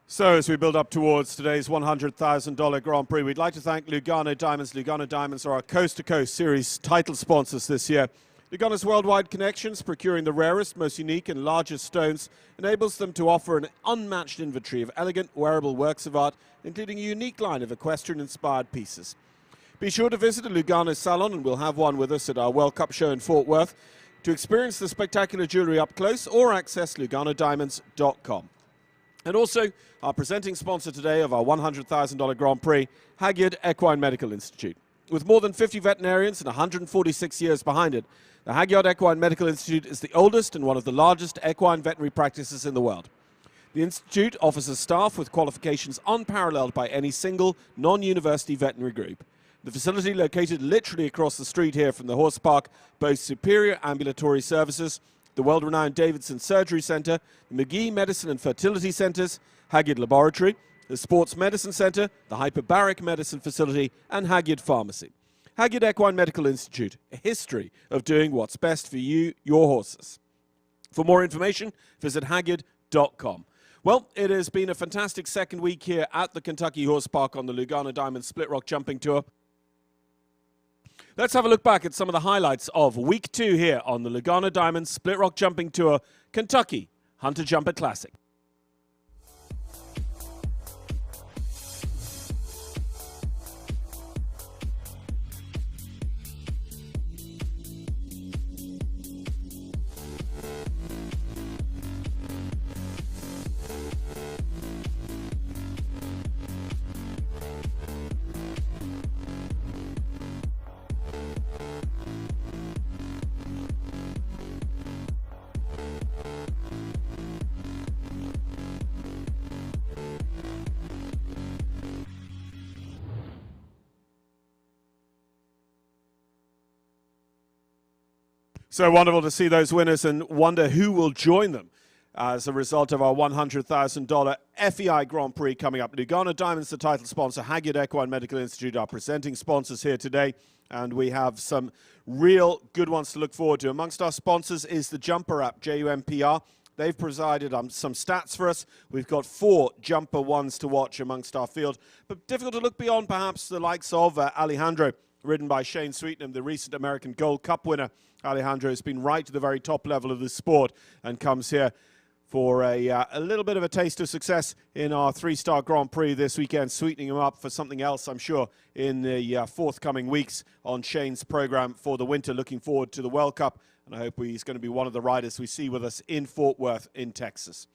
So as we build up towards today's $100,000 Grand Prix, we'd like to thank Lugano Diamonds. Lugano Diamonds are our coast-to-coast series title sponsors this year. Lugano's worldwide connections, procuring the rarest, most unique and largest stones, enables them to offer an unmatched inventory of elegant, wearable works of art, including a unique line of equestrian-inspired pieces. Be sure to visit a Lugano salon, and we'll have one with us at our World Cup show in Fort Worth, to experience the spectacular jewellery up close or access LuganoDiamonds.com. And also, our presenting sponsor today of our $100,000 Grand Prix, Hagyard Equine Medical Institute. With more than 50 veterinarians and 146 years behind it, the Hagyard Equine Medical Institute is the oldest and one of the largest equine veterinary practices in the world. The institute offers a staff with qualifications unparalleled by any single non-university veterinary group. The facility, located literally across the street here from the horse park, boasts superior ambulatory services, the world-renowned Davidson Surgery Center, the McGee Medicine and Fertility Centers, Hagyard Laboratory, the Sports Medicine Center, the Hyperbaric Medicine Facility, and Hagyard Pharmacy. Hagyard Equine Medical Institute, a history of doing what's best for you, your horses. For more information, visit Hagyard.com. Well, it has been a fantastic second week here at the Kentucky Horse Park on the Lugano Diamond Split Rock Jumping Tour. Let's have a look back at some of the highlights of Week 2 here on the Lugano Diamond Split Rock Jumping Tour Kentucky Hunter Jumper Classic. So wonderful to see those winners and wonder who will join them as a result of our $100,000 FEI Grand Prix coming up. Lugano Diamonds, the title sponsor, Hagyard Equine Medical Institute, our presenting sponsors here today. And we have some real good ones to look forward to. Amongst our sponsors is the Jumper app, JUMPR. They've provided some stats for us. We've got 4 jumper ones to watch amongst our field. But difficult to look beyond perhaps the likes of Alejandro, ridden by Shane Sweetnam, the recent American Gold Cup winner. Alejandro has been right to the very top level of the sport and comes here for a little bit of a taste of success in our 3-star Grand Prix this weekend, sweetening him up for something else, I'm sure, in the forthcoming weeks on Shane's program for the winter. Looking forward to the World Cup, and I hope he's going to be one of the riders we see with us in Fort Worth in Texas.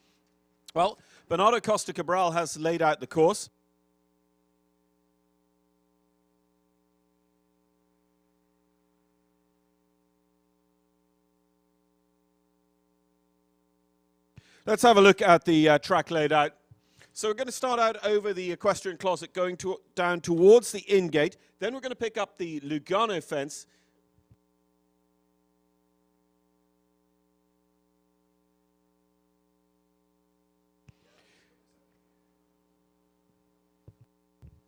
Well, Bernardo Costa Cabral has laid out the course. Let's have a look at the track laid out. So we're going to start out over the equestrian closet, going down towards the in-gate. Then we're going to pick up the Lugano fence.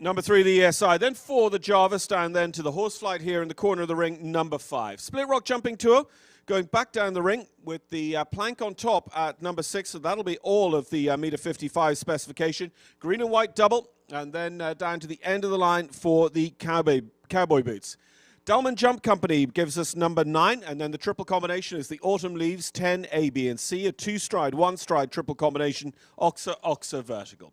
Number 3, the ESI. Then 4, the Jarvis, down then to the Horseflight here in the corner of the ring, number 5. Split Rock Jumping Tour, going back down the ring with the plank on top at number 6. So that'll be all of the meter 55 specification. Green and white double, and then down to the end of the line for the cowboy boots. Dellman Jump Company gives us number 9, and then the triple combination is the Autumn Leaves 10 A, B, and C, a 2-stride, 1-stride triple combination, Oxa vertical.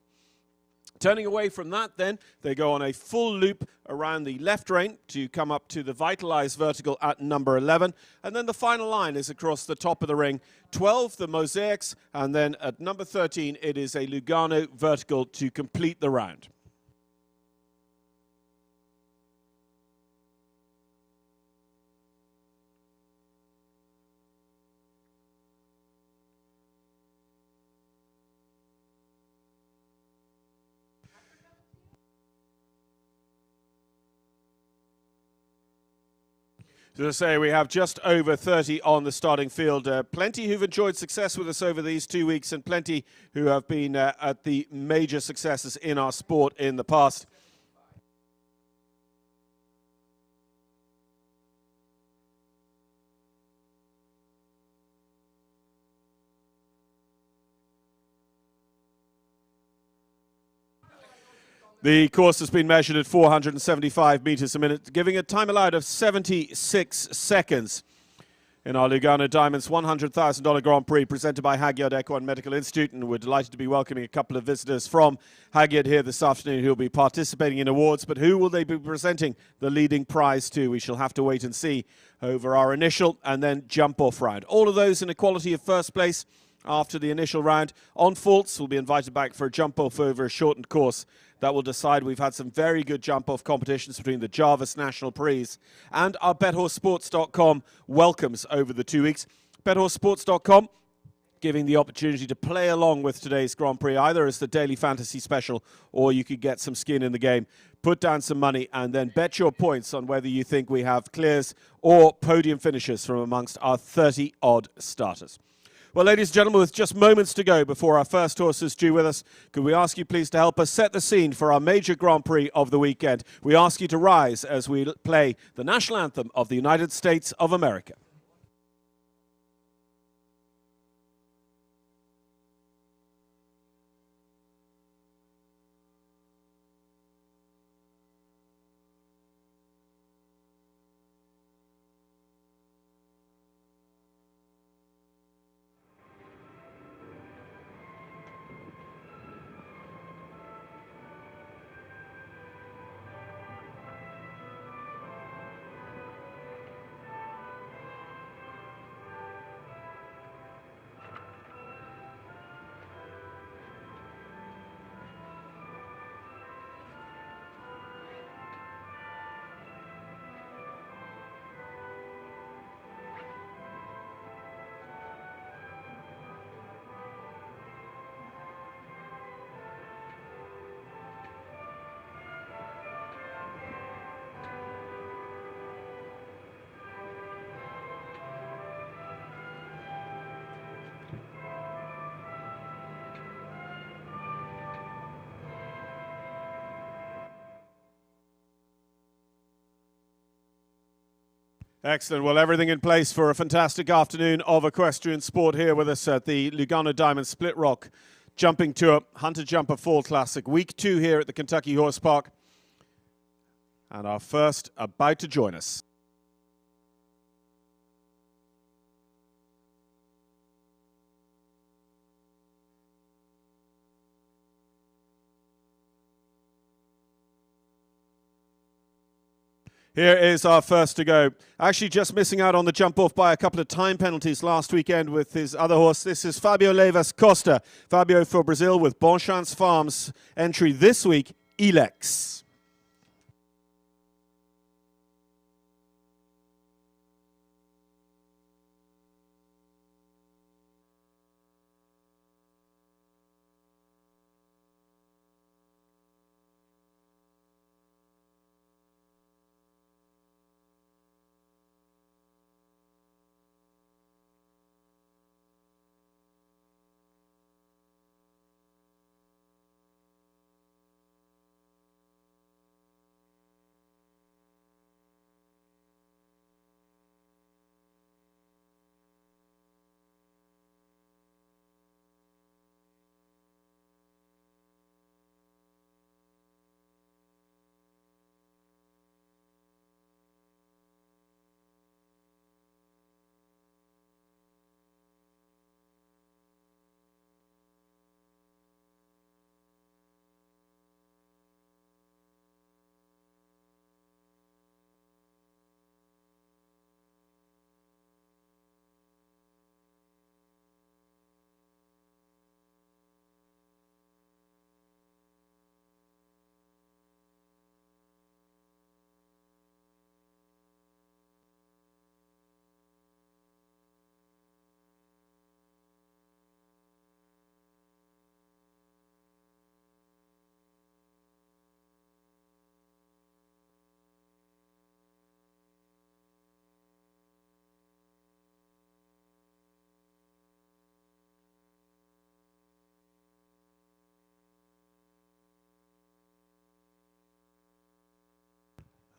Turning away from that, then, they go on a full loop around the left rein to come up to the Vitalize vertical at number 11. And then the final line is across the top of the ring. 12, the Mosaics, and then at number 13, it is a Lugano vertical to complete the round. As I say, we have just over 30 on the starting field. Plenty who've enjoyed success with us over these 2 weeks, and plenty who have been at the major successes in our sport in the past. The course has been measured at 475 meters a minute, giving a time allowed of 76 seconds. In our Lugano Diamonds $100,000 Grand Prix presented by Hagyard Ecuestre Medical Institute, and we're delighted to be welcoming a couple of visitors from Hagyard here this afternoon who will be participating in awards. But who will they be presenting the leading prize to? We shall have to wait and see over our initial and then jump-off round. All of those in equality of first place after the initial round. On faults will be invited back for a jump-off over a shortened course. That will decide. We've had some very good jump-off competitions between the Jarvis National Prix and our BetHorseSports.com welcomes over the 2 weeks. BetHorseSports.com giving the opportunity to play along with today's Grand Prix, either as the daily fantasy special or you could get some skin in the game, put down some money and then bet your points on whether you think we have clears or podium finishers from amongst our 30-odd starters. Well, ladies and gentlemen, with just moments to go before our first horse is due with us, could we ask you please to help us set the scene for our major Grand Prix of the weekend? We ask you to rise as we play the national anthem of the United States of America. Excellent. Well, everything in place for a fantastic afternoon of equestrian sport here with us at the Lugano Diamond Split Rock Jumping Tour Hunter Jumper Fall Classic. Week 2 here at the Kentucky Horse Park. And our first about to join us. Here is our first to go. Actually just missing out on the jump off by a couple of time penalties last weekend with his other horse. This is Fabio Leivas Costa. Fabio for Brazil with Bonchance Farms entry this week, Elex.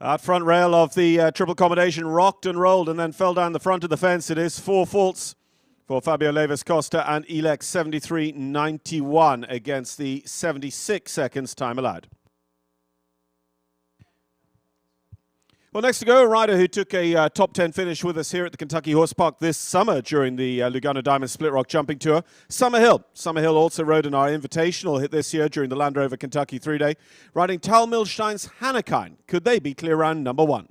That front rail of the triple combination rocked and rolled and then fell down the front of the fence. It is 4 faults for Fabio Leivas Costa and Elex 73.91 against the 76 seconds time allowed. Well, next to go, a rider who took a top 10 finish with us here at the Kentucky Horse Park this summer during the Lugano Diamond Split Rock Jumping Tour, Summerhill. Summerhill also rode in our Invitational hit this year during the Land Rover Kentucky 3-Day, riding Tal Milstein's Hannekine. Could they be clear round number 1?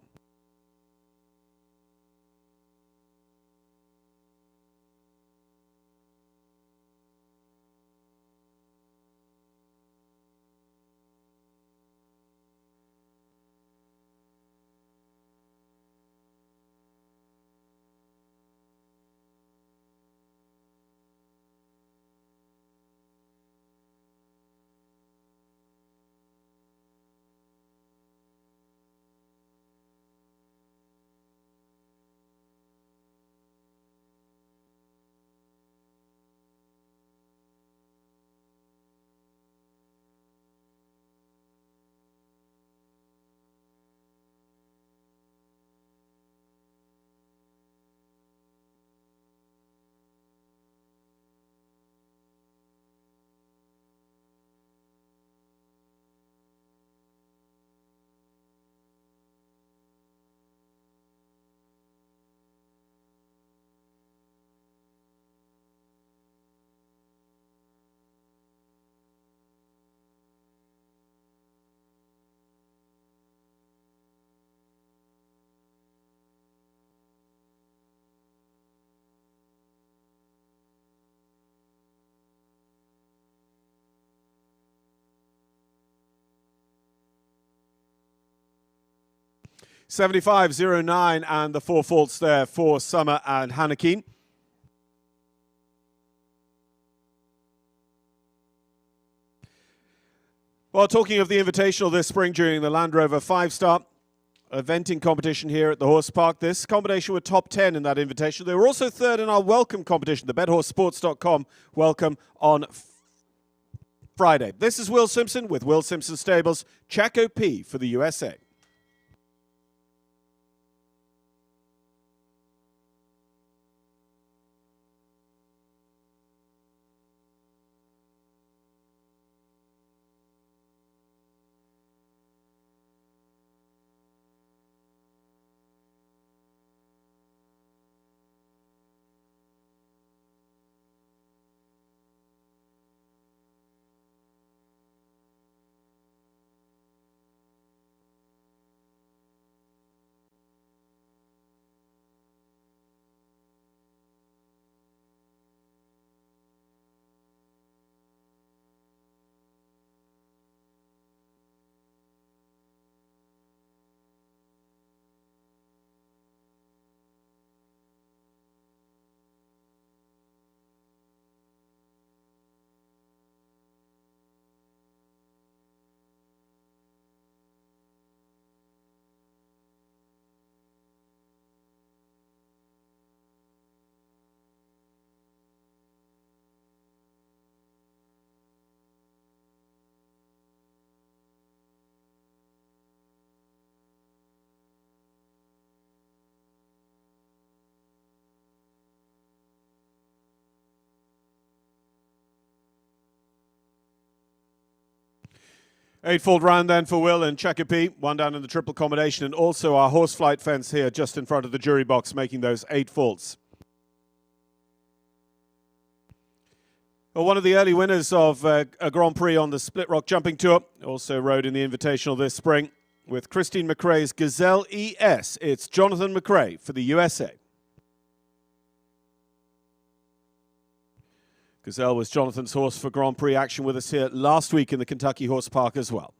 .75.09 and the 4 faults there for Summer and Hannekine. Well, talking of the Invitational this spring during the Land Rover 5-Star eventing competition here at the Horse Park, this combination were top 10 in that Invitational. They were also third in our Welcome competition, the BetHorseSports.com Welcome on Friday. This is Will Simpson with Will Simpson Stables, Chaco P for the USA. Eightfold round then for Will and Checker P, one down in the triple combination, and also our horse flight fence here just in front of the jury box, making those 8 faults. Well, one of the early winners of a Grand Prix on the Split Rock Jumping Tour, also rode in the Invitational this spring with Christine McRae's Gazelle ES. It's Jonathan McRae for the USA. Gazelle was Jonathan's horse for Grand Prix action with us here last week in the Kentucky Horse Park as well.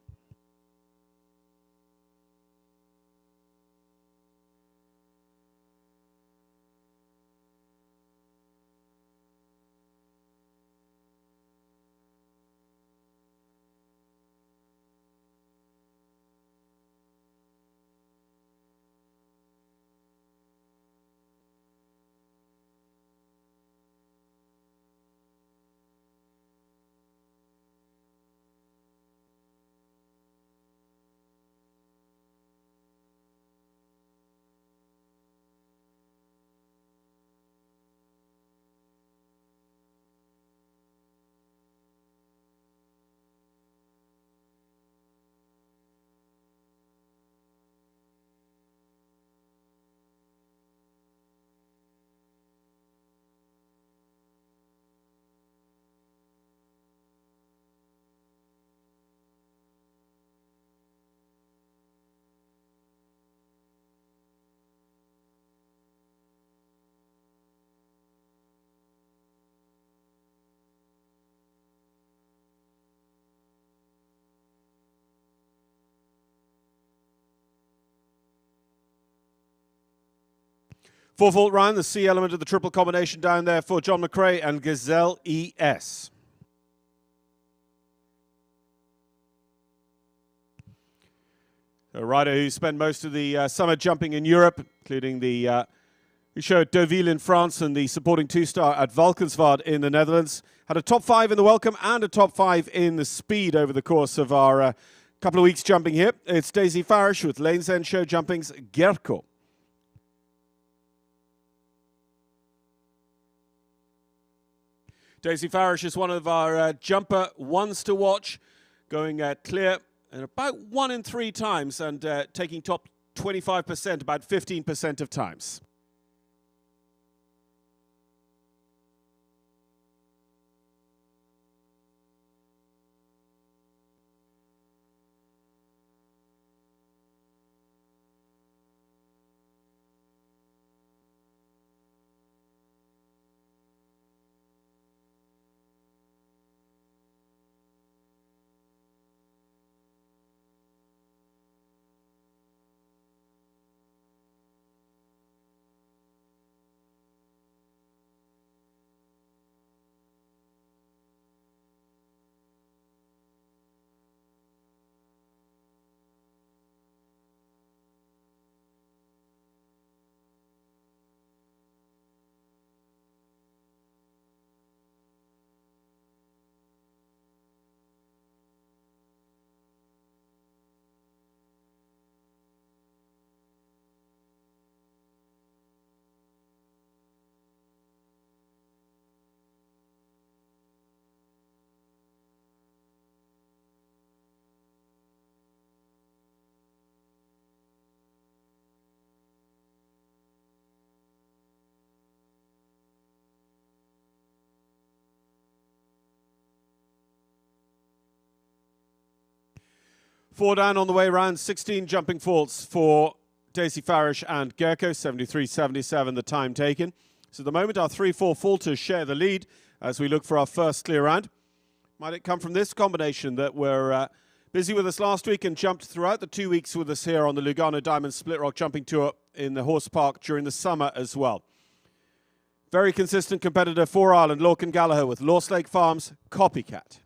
Four fault round, the C element of the triple combination down there for John McRae and Gazelle ES. A rider who spent most of the summer jumping in Europe, including the show at Deauville in France and the supporting two-star at Valkenswaard in the Netherlands. Had a top 5 in the welcome and a top 5 in the speed over the course of our couple of weeks jumping here. It's Daisy Farish with Lane's End Show Jumping's Gerko. Daisy Farish is one of our jumper ones to watch, going clear and about 1 in 3 times and taking top 25%, about 15% of times. Four down on the way round, 16 jumping faults for Daisy Farish and Gerko, 73.77 the time taken. So at the moment our 3-4 faulters share the lead as we look for our first clear round. Might it come from this combination that were busy with us last week and jumped throughout the 2 weeks with us here on the Lugano Diamond Split Rock Jumping Tour in the Horse Park during the summer as well. Very consistent competitor for Ireland, Lorcan Gallagher with Lost Lake Farms, Copycat.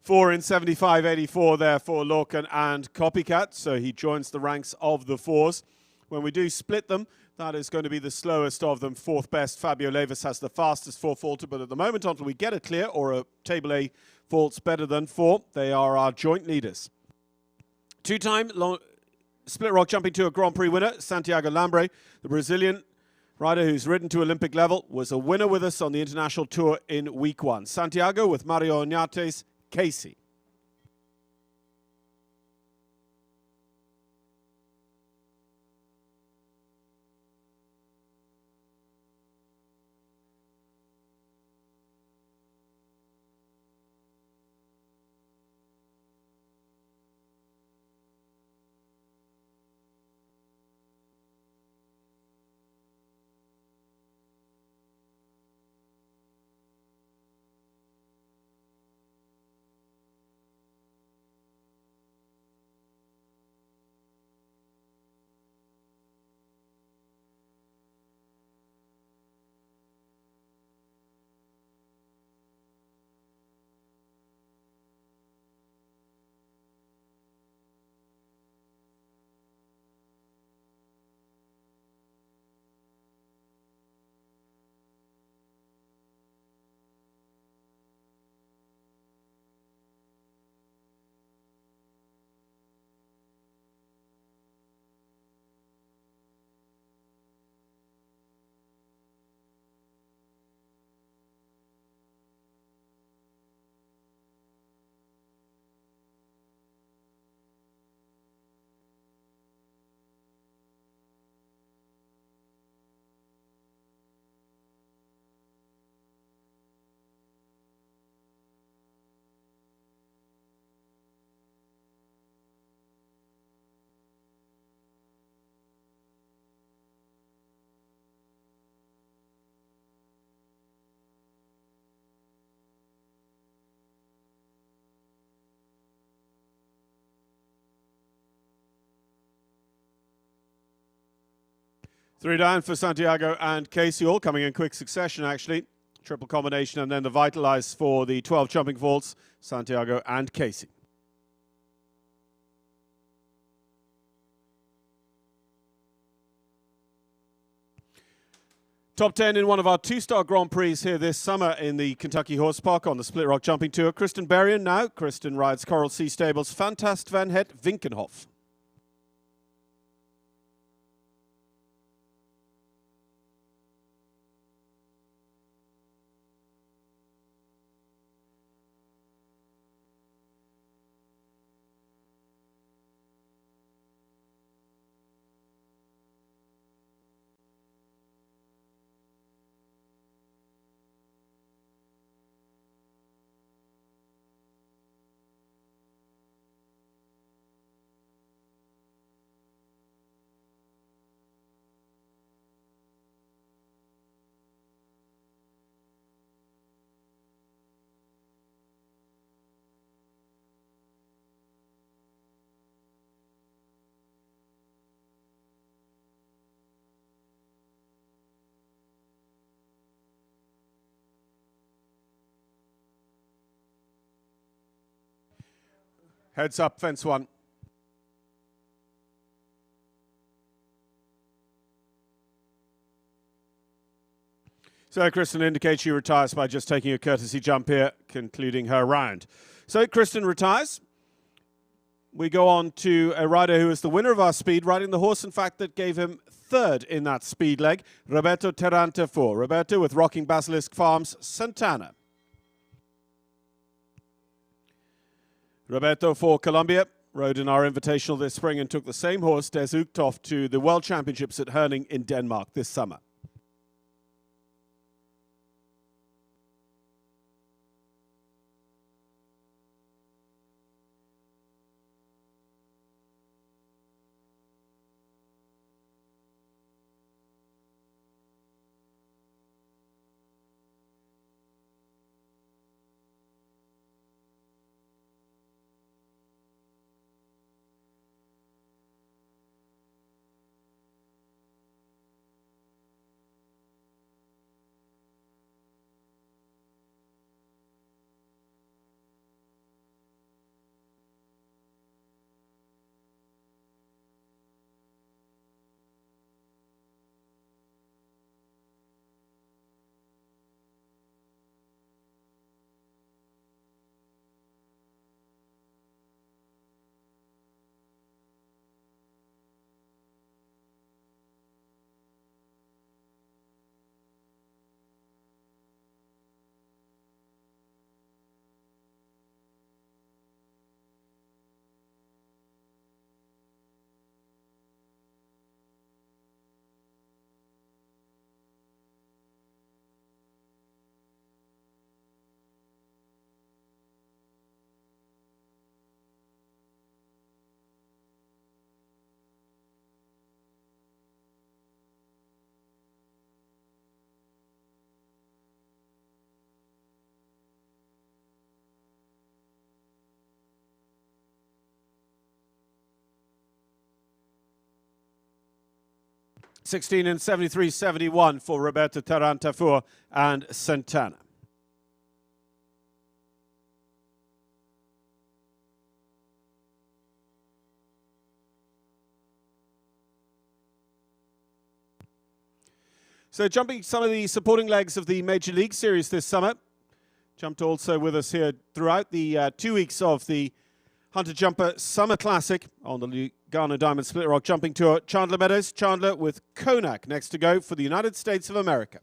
Four in 75.84 there for Lorcan and Copycat, so he joins the ranks of the fours. When we do split them, that is going to be the slowest of them. Fourth best, Fabio Levis has the fastest 4-faulter, but at the moment, until we get a clear or a table A faults better than 4, they are our joint leaders. Two-time Split Rock Jumping Tour Grand Prix winner, Santiago Lambre, the Brazilian rider who's ridden to Olympic level, was a winner with us on the international tour in week 1. Santiago with Mario Oñate's Casey. Three down for Santiago and Casey, all coming in quick succession, actually. Triple combination, and then the Vitalize for the 12 jumping vaults, Santiago and Casey. Top 10 in one of our two-star Grand Prix here this summer in the Kentucky Horse Park on the Split Rock Jumping Tour. Kristen Berrien now. Kristen rides Coral Sea Stables' Fantast Van Het Vinkenhof. Heads up, fence one. So Kristen indicates she retires by just taking a courtesy jump here, concluding her round. So Kristen retires. We go on to a rider who is the winner of our speed, riding the horse, in fact, that gave him third in that speed leg, Roberto Tarantafor. Roberto with Rocking Basilisk Farms, Santana. Roberto for Colombia rode in our invitational this spring and took the same horse, Des Uchthoff, to the World Championships at Herning in Denmark this summer. (16 and 73.71 for Roberto Tarantafor and Santana. So jumping some of the supporting legs of the Major League Series this summer. Jumped also with us here throughout the 2 weeks of the Hunter Jumper Summer Classic on the Lugano Diamond Split Rock Jumping Tour. Chandler Meadows, Chandler with Konak next to go for the United States of America.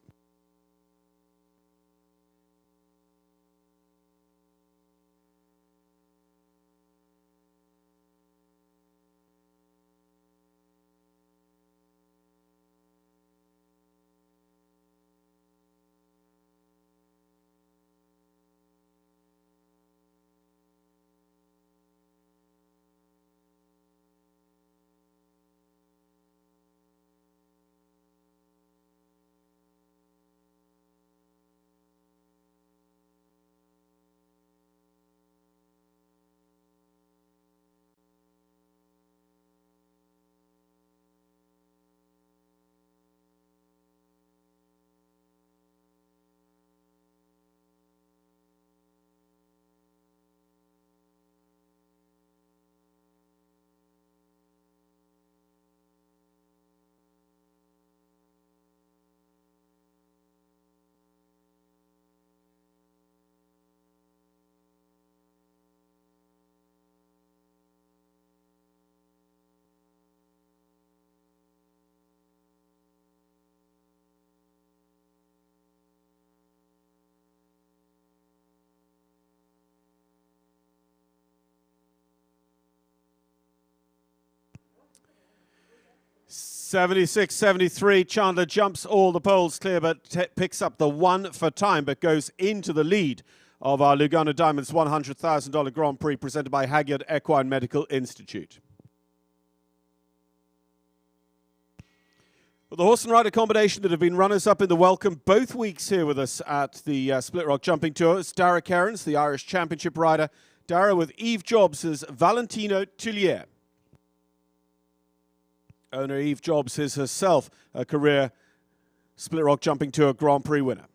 76-73, Chandler jumps all the poles clear, but picks up the one for time, but goes into the lead of our Lugano Diamonds $100,000 Grand Prix presented by Hagyard Equine Medical Institute. Well, the horse and rider combination that have been runners-up in the welcome both weeks here with us at the Split Rock Jumping Tour is Dara Cairns, the Irish Championship rider. Dara with Eve Jobs as Valentino Tullier. Owner Eve Jobs is herself a career Split Rock Jumping Tour Grand Prix winner.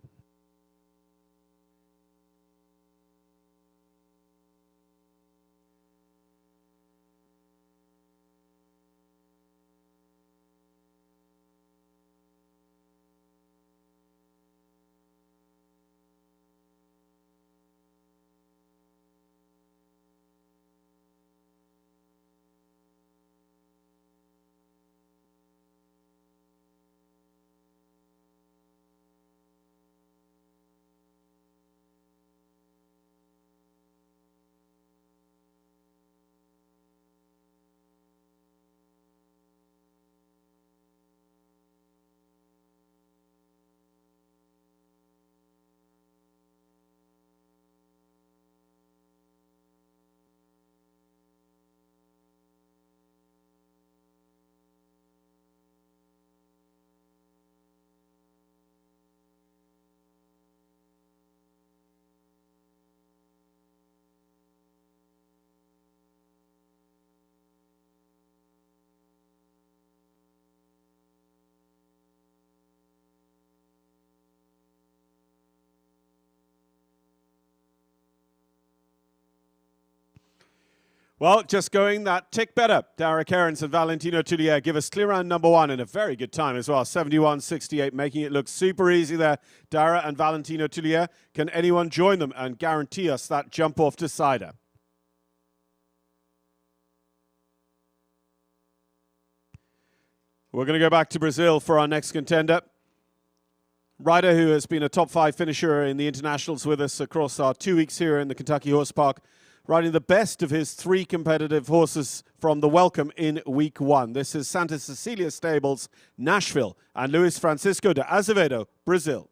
Well, just going that tick better. Dara Cairns and Valentino Tullier give us clear round number one in a very good time as well. 71-68, making it look super easy there. Dara and Valentino Tullier. Can anyone join them and guarantee us that jump off decider? We're going to go back to Brazil for our next contender. Rider who has been a top 5 finisher in the internationals with us across our 2 weeks here in the Kentucky Horse Park, riding the best of his 3 competitive horses from the welcome in week 1. This is Santa Cecilia Stables, Nashville, and Luis Francisco de Azevedo, Brazil.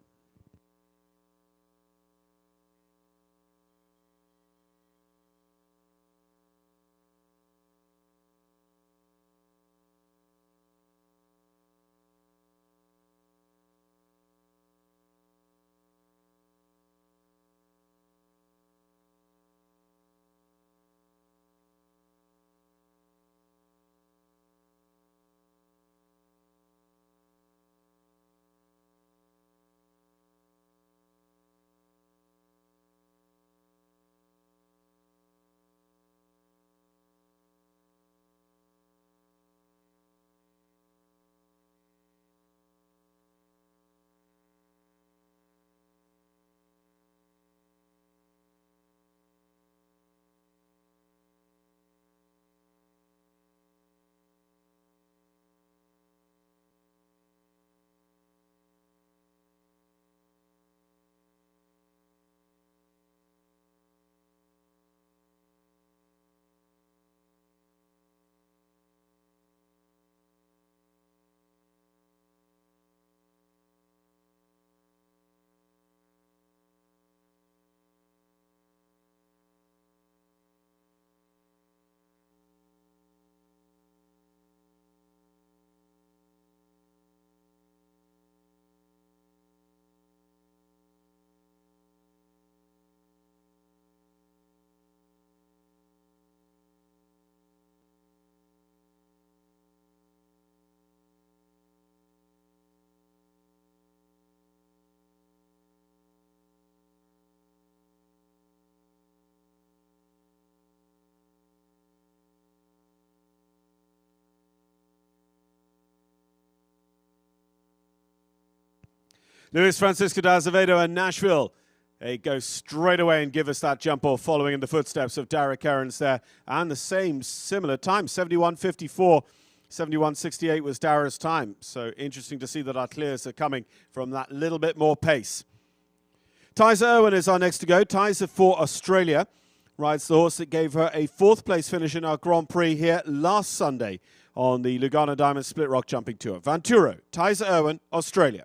Luis Francisco de Azevedo and Nashville. They go straight away and give us that jump off, following in the footsteps of Dara Cairns there. And the same similar time, 71.54. 71.68 was Dara's time. So interesting to see that our clears are coming from that little bit more pace. Tyza Owen is our next to go. Tyza for Australia rides the horse that gave her a 4th place finish in our Grand Prix here last Sunday. on the Lugano Diamonds Split Rock Jumping Tour. Vanturo, Tyser Irwin, Australia.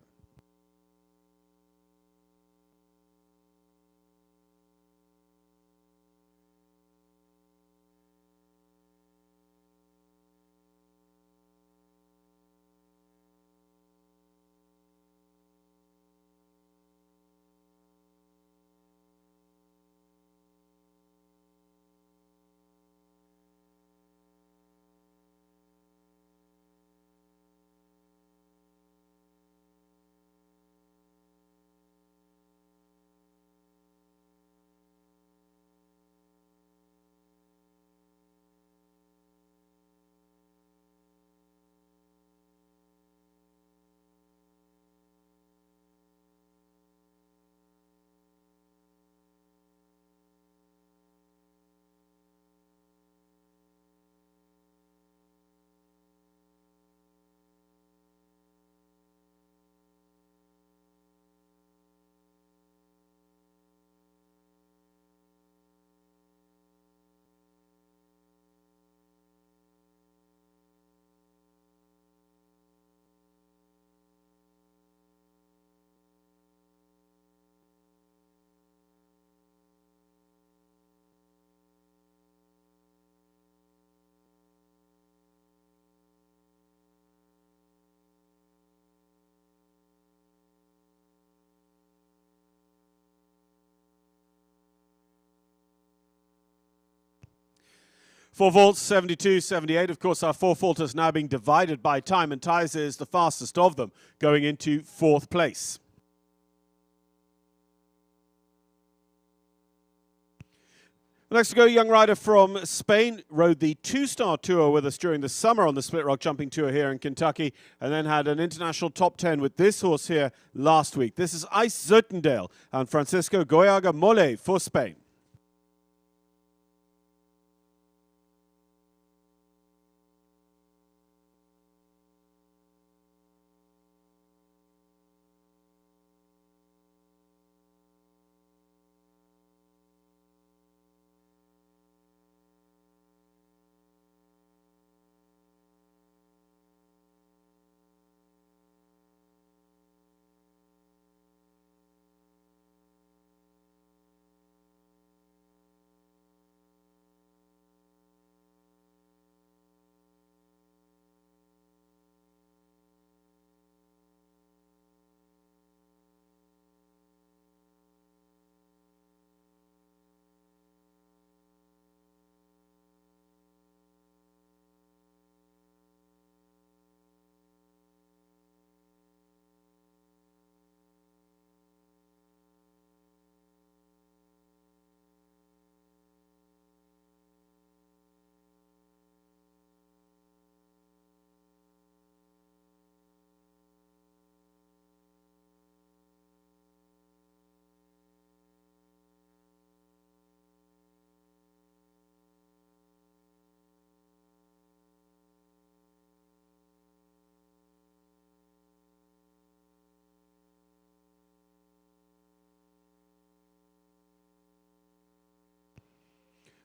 Four vaults, 72, 78. Of course, our four vaulters now being divided by time, and Tyser is the fastest of them, going into fourth place. Next to go, young rider from Spain, rode the two-star tour with us during the summer on the Split Rock Jumping Tour here in Kentucky, and then had an international top 10 with this horse here last week. This is Ice Zertendale and Francisco Goyaga Mole for Spain.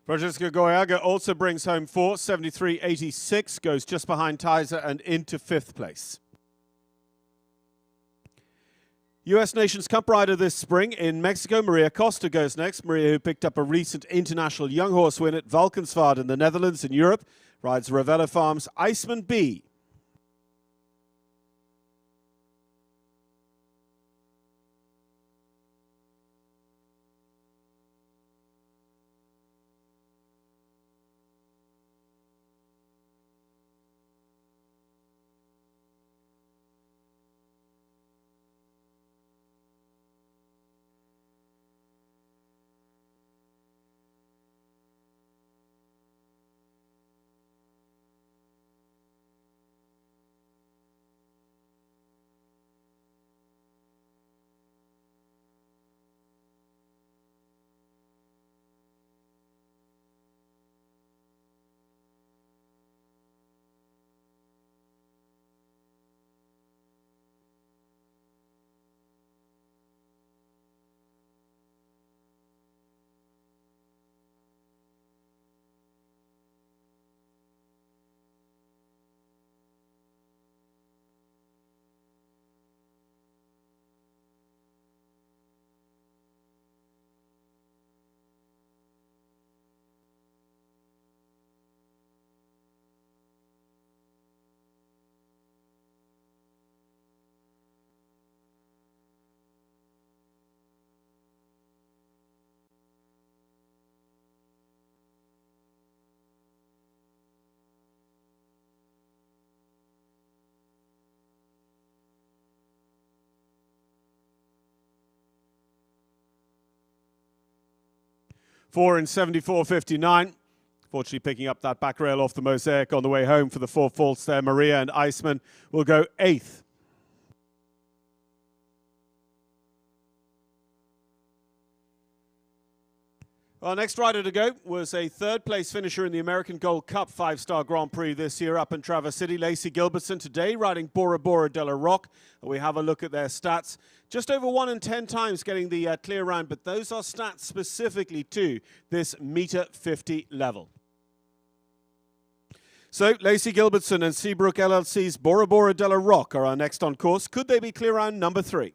Francisco Goyaga also brings home 4, 73.86, goes just behind Tyser and into fifth place. U.S. Nations Cup rider this spring in Mexico, Maria Costa goes next. Maria, who picked up a recent international young horse win at Valkensvaart in the Netherlands in Europe, rides Ravello Farms' Iceman B. 4 in 74.59. Fortunately, picking up that back rail off the mosaic on the way home for the 4 faults there. Maria and Iceman will go 8th. Our next rider to go was a third-place finisher in the American Gold Cup 5-star Grand Prix this year up in Traverse City. Lacey Gilbertson today riding Bora Bora de la Roque. We have a look at their stats. Just over 1 in 10 times getting the clear round, but those are stats specifically to this meter 50 level. So Lacey Gilbertson and Seabrook LLC's Bora Bora de la Roque are our next on course. Could they be clear round number 3?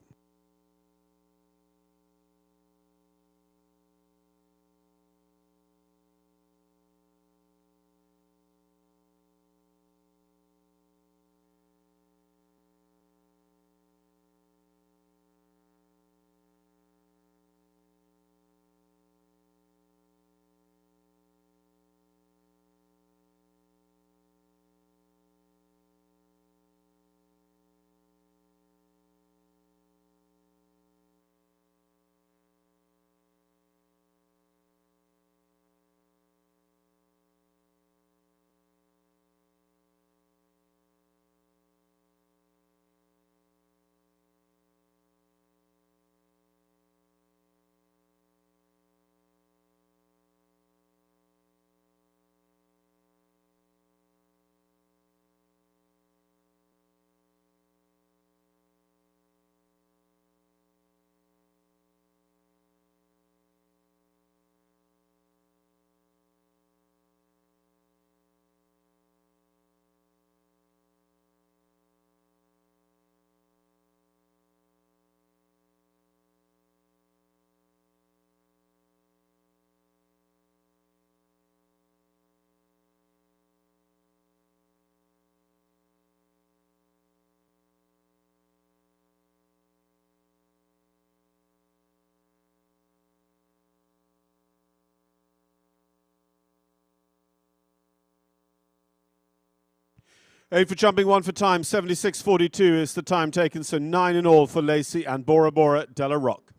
Eight for jumping, 1 for time. 76.42 is the time taken, so 9 in all for Lacey and Bora Bora de la Roque.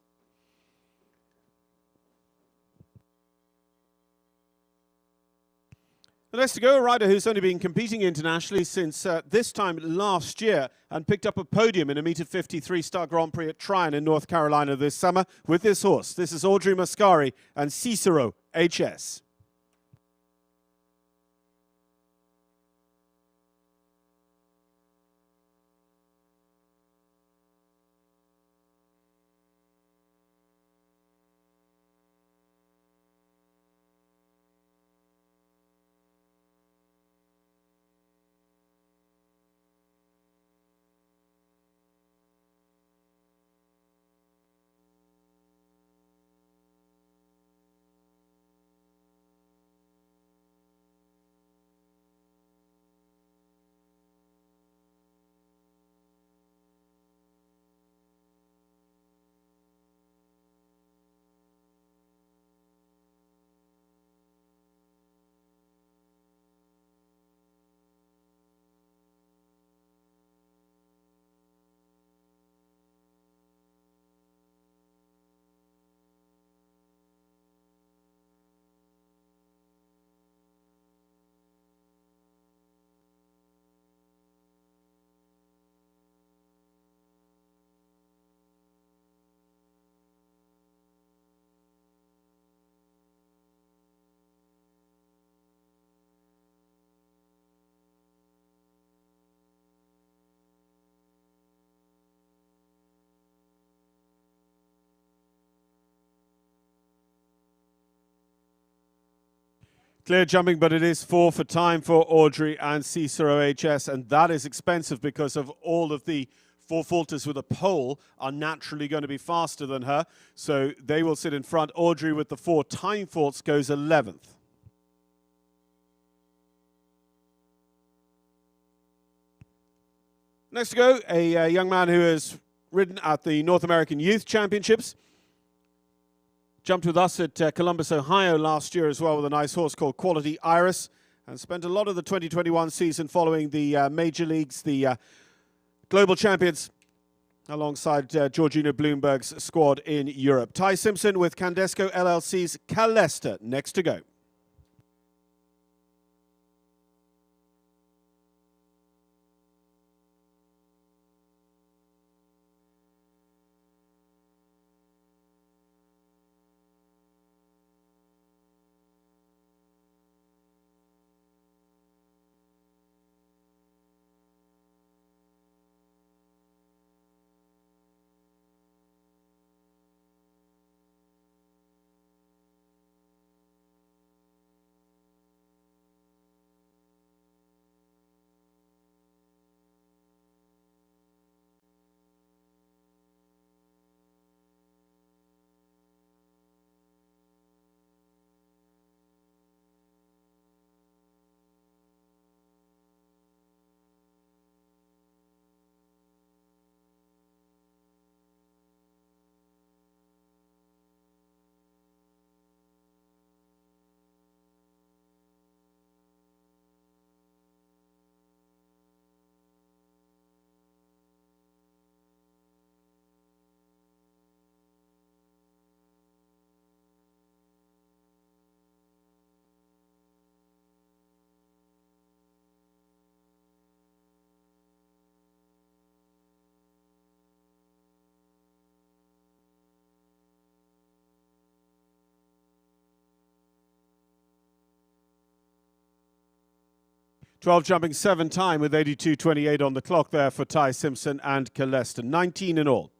The next to go, a rider who's only been competing internationally since this time last year and picked up a podium in a meter 53-star Grand Prix at Tryon in North Carolina this summer with this horse. This is Audrey Mascari and Cicero HS. Clear jumping, but it is 4 for time for Audrey and Cicero HS, and that is expensive because of all of the 4 faulters with a pole are naturally going to be faster than her, so they will sit in front. Audrey with the 4 time faults goes 11th. Next to go, a young man who has ridden at the North American Youth Championships. Jumped with us at Columbus, Ohio last year as well with a nice horse called Quality Iris, and spent a lot of the 2021 season following the major leagues, the global champions alongside Georgina Bloomberg's squad in Europe. Ty Simpson with Candesco LLC's Ecuestre next to go. "12 jumping 7 time with 82.28 on the clock there for Ty Simpson and Ecuestre. 19 in all.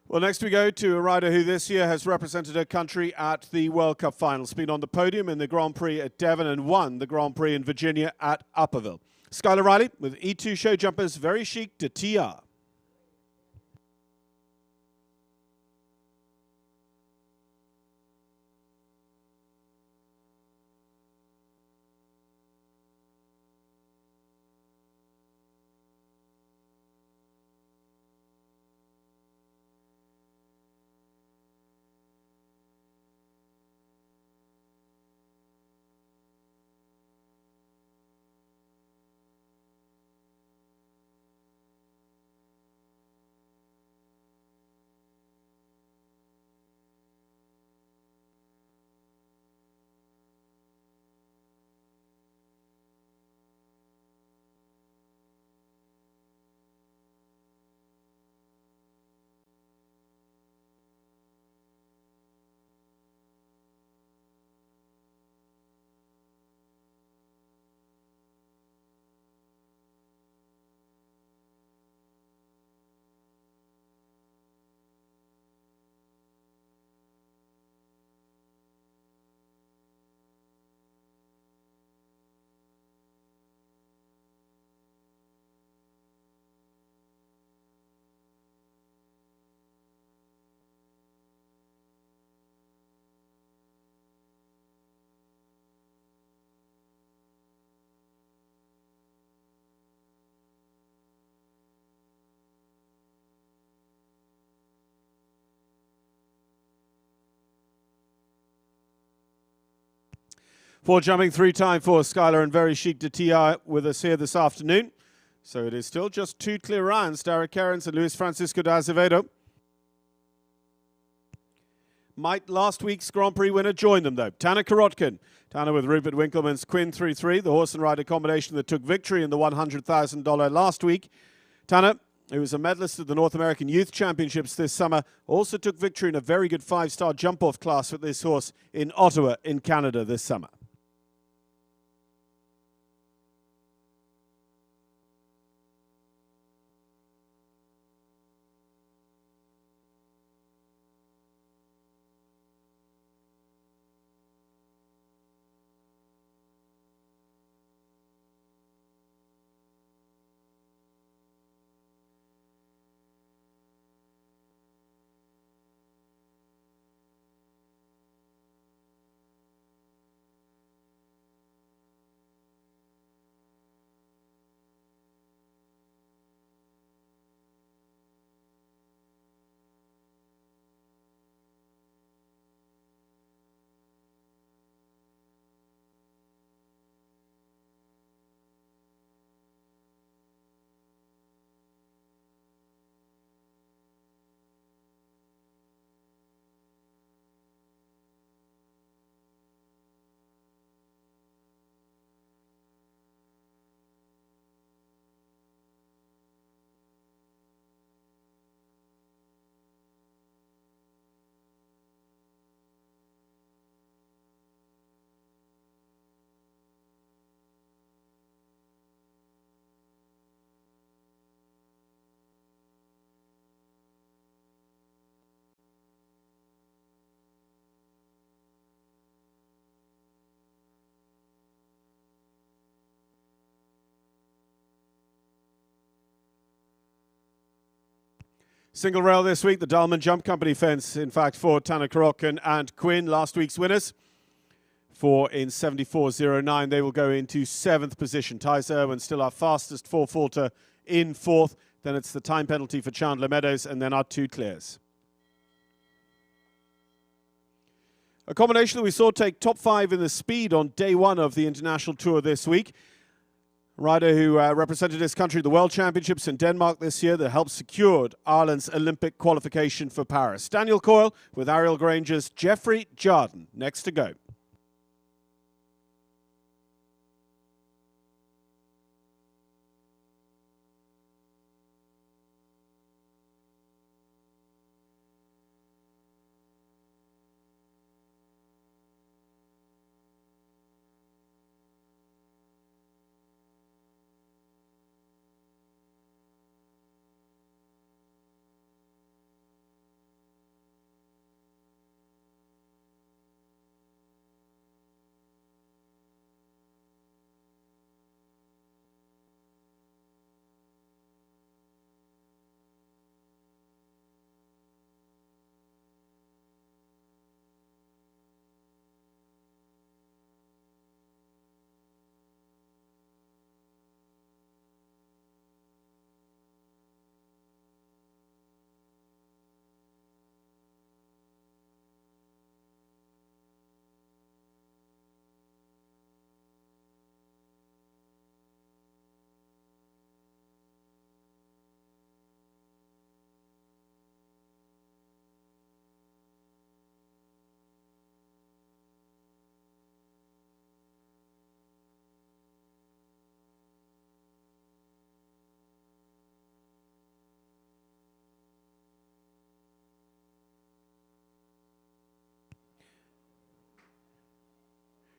Well, next we go to a rider who this year has represented her country at the World Cup finals. Been on the podium in the Grand Prix at Devon and won the Grand Prix in Virginia at Upperville. Skylar Riley with E2 show jumpers Very Chic de TR. For jumping 3 time for Skylar and Very Chic de TR with us here this afternoon. So it is still just 2 clear rounds. Derek Cairns and Luis Francisco de Azevedo. Might last week's Grand Prix winner join them, though? Tanner Korotkin. Tanner with Rupert Winkleman's Quinn 3-3, the horse and rider combination that took victory in the $100,000 last week. Tanner, who was a medalist at the North American Youth Championships this summer, also took victory in a very good 5-star jump-off class with this horse in Ottawa in Canada this summer. Single rail this week, the Dalman Jump Company fence, in fact, for Tanner Karokken and Quinn, last week's winners. 4 in 74.09. They will go into 7th position. Tyce Irwin still our fastest 4-faulter in 4th. Then it's the time penalty for Chandler Meadows, and then our 2 clears. A combination that we saw take top 5 in the speed on day 1 of the International Tour this week. A rider who represented his country at the World Championships in Denmark this year that helped secure Ireland's Olympic qualification for Paris. Daniel Coyle with Ariel Granger's Jeffrey Jardine next to go.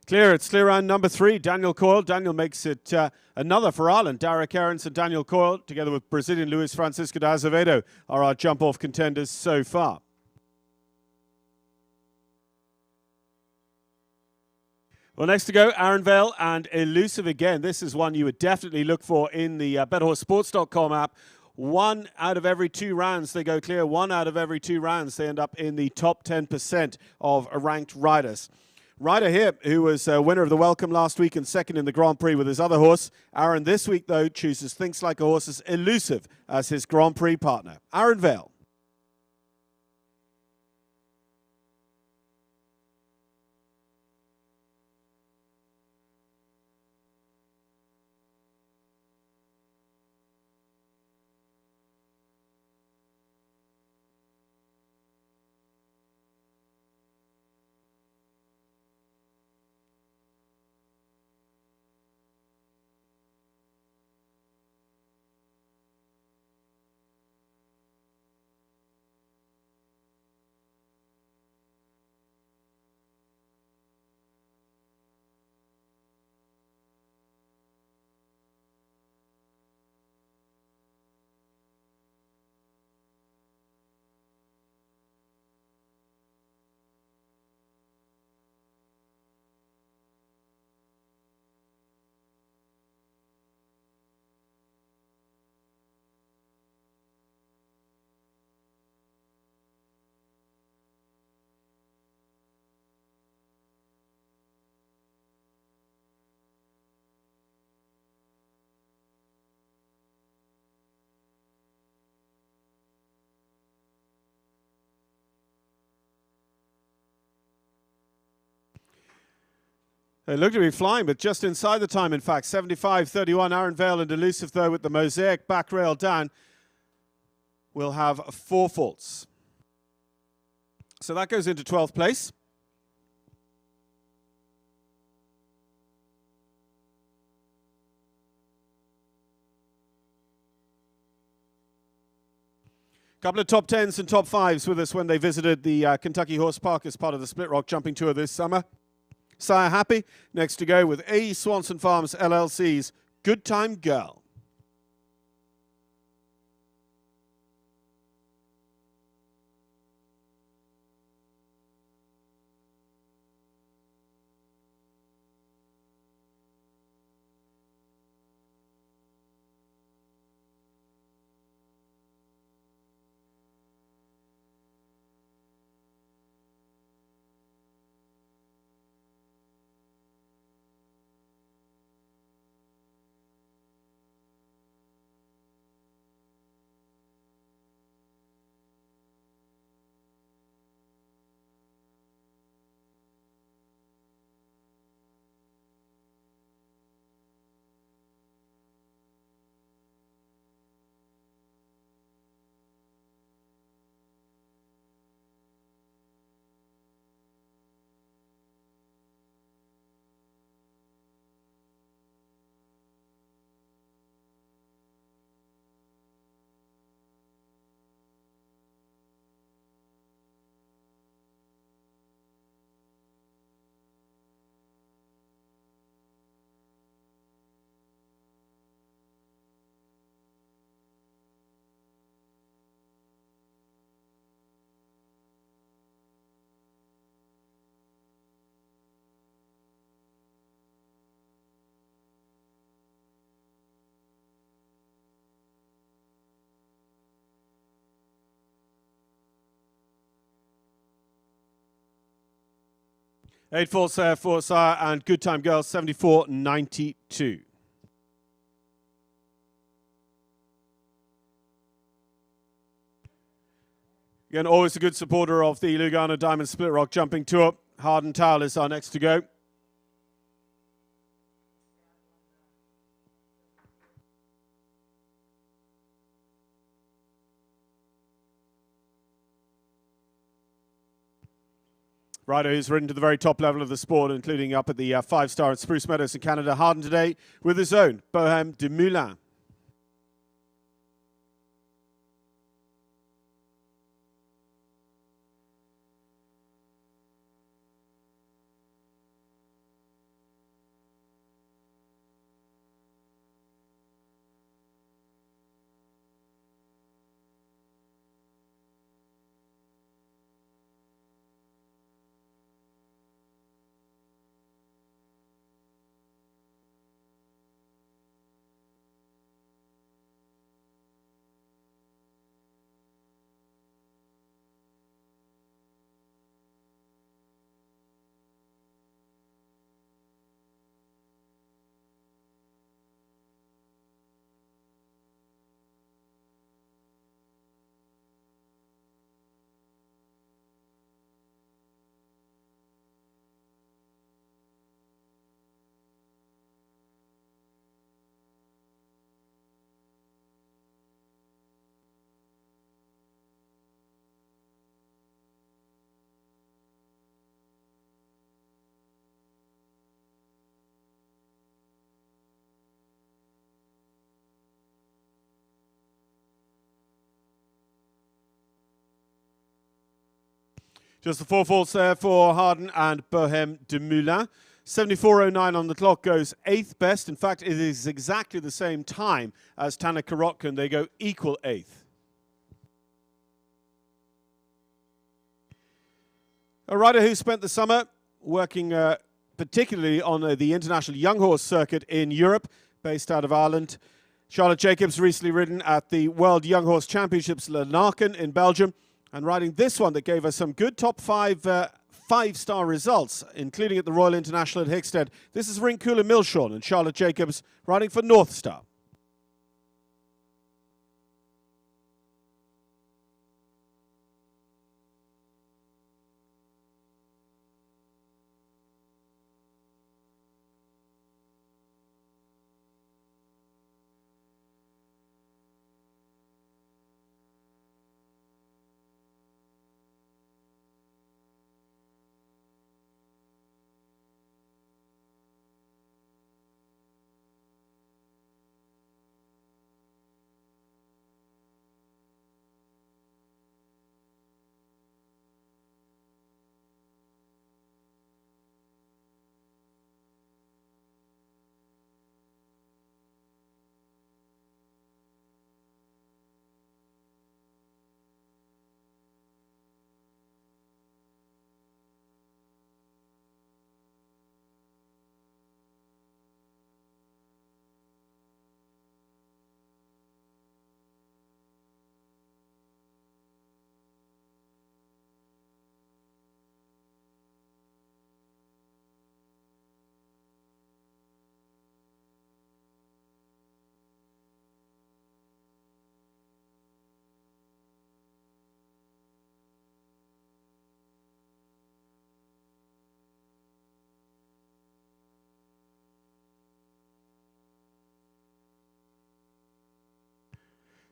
Clear, it's clear round number 3. Daniel Coyle. Daniel makes it another for Ireland. Derek Aarons and Daniel Coyle, together with Brazilian Luis Francisco de Azevedo, are our jump-off contenders so far. Well, next to go, Aaron Vale and Elusive again. This is one you would definitely look for in the BetterHorseSports.com app. 1 out of every 2 rounds they go clear. 1 out of every 2 rounds they end up in the top 10% of ranked riders. Rider here, who was winner of the Welcome last week and second in the Grand Prix with his other horse. Aaron this week, though, chooses Thinks Like a Horse's Elusive as his Grand Prix partner. Aaron Vale. They look to be flying, but just inside the time, in fact. 75.31, Aaron Vale and Elusive, though, with the Mosaic back rail down, will have 4 faults. So that goes into 12th place. Couple of top 10s and top 5s with us when they visited the Kentucky Horse Park as part of the Split Rock Jumping Tour this summer. Sire Happy, next to go with A. Swanson Farms LLC's Good Time Girl. 8 faults there for Sire and Good Time Girls, 74.92. Again, always a good supporter of the Lugano Diamond Split Rock Jumping Tour. Harden Towel is our next to go. Rider who's ridden to the very top level of the sport, including up at the 5-star at Spruce Meadows in Canada. Harden today with his own Bohème de Moulin. Just the 4 faults there for Harden and Bohème de Moulin. 74.09 on the clock goes 8th best. In fact, it is exactly the same time as Tana Karotkin. They go equal 8th. A rider who spent the summer working particularly on the international young horse circuit in Europe, based out of Ireland. Charlotte Jacobs recently ridden at the World Young Horse Championships Lugano in Belgium, and riding this one that gave us some good top 5-star results, including at the Royal International at Hagyard. This is Rinkula Milshorn and Charlotte Jacobs riding for North Star.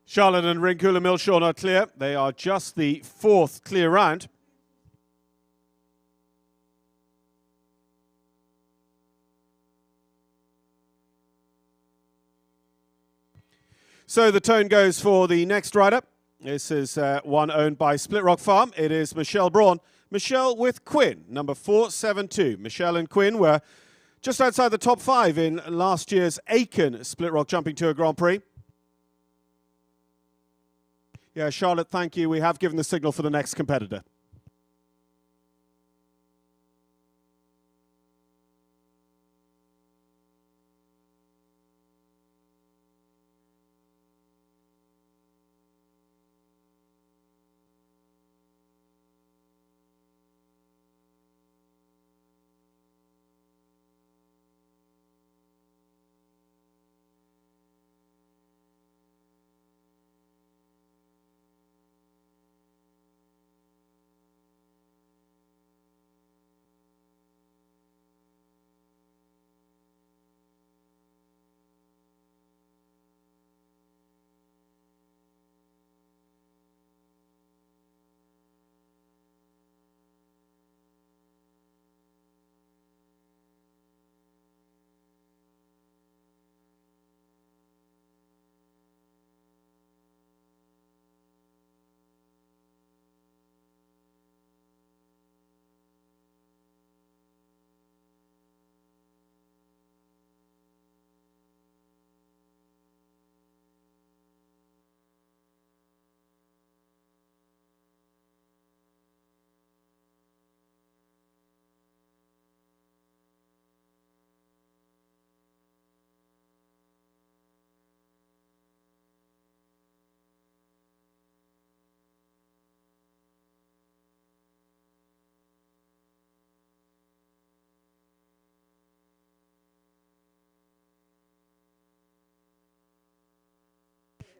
Charlotte and Rinkula Milshorn are clear. They are just the 4th clear round. So the tone goes for the next rider. This is one owned by Split Rock Farm. It is Michelle Braun. Michelle with Quinn, number 472. Michelle and Quinn were just outside the top 5 in last year's Aiken Split Rock Jumping Tour Grand Prix. Yeah, Charlotte, thank you. We have given the signal for the next competitor.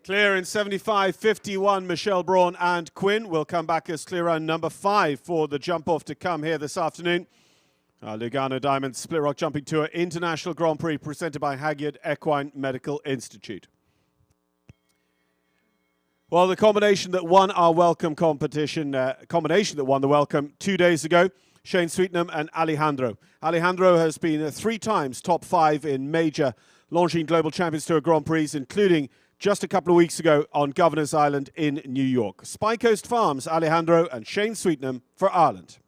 Clear in 75.51, Michelle Braun and Quinn will come back as clear round number 5 for the jump-off to come here this afternoon. Lugano Diamond Split Rock Jumping Tour International Grand Prix presented by Hagyard Equine Medical Institute. Well, the combination that won our welcome competition, combination that won the welcome 2 days ago, Shane Sweetnam and Alejandro. Alejandro has been 3 times top 5 in major Longines Global Champions Tour Grand Prix, including just a couple of weeks ago on Governor's Island in New York. Spy Coast Farms, Alejandro and Shane Sweetnam for Ireland.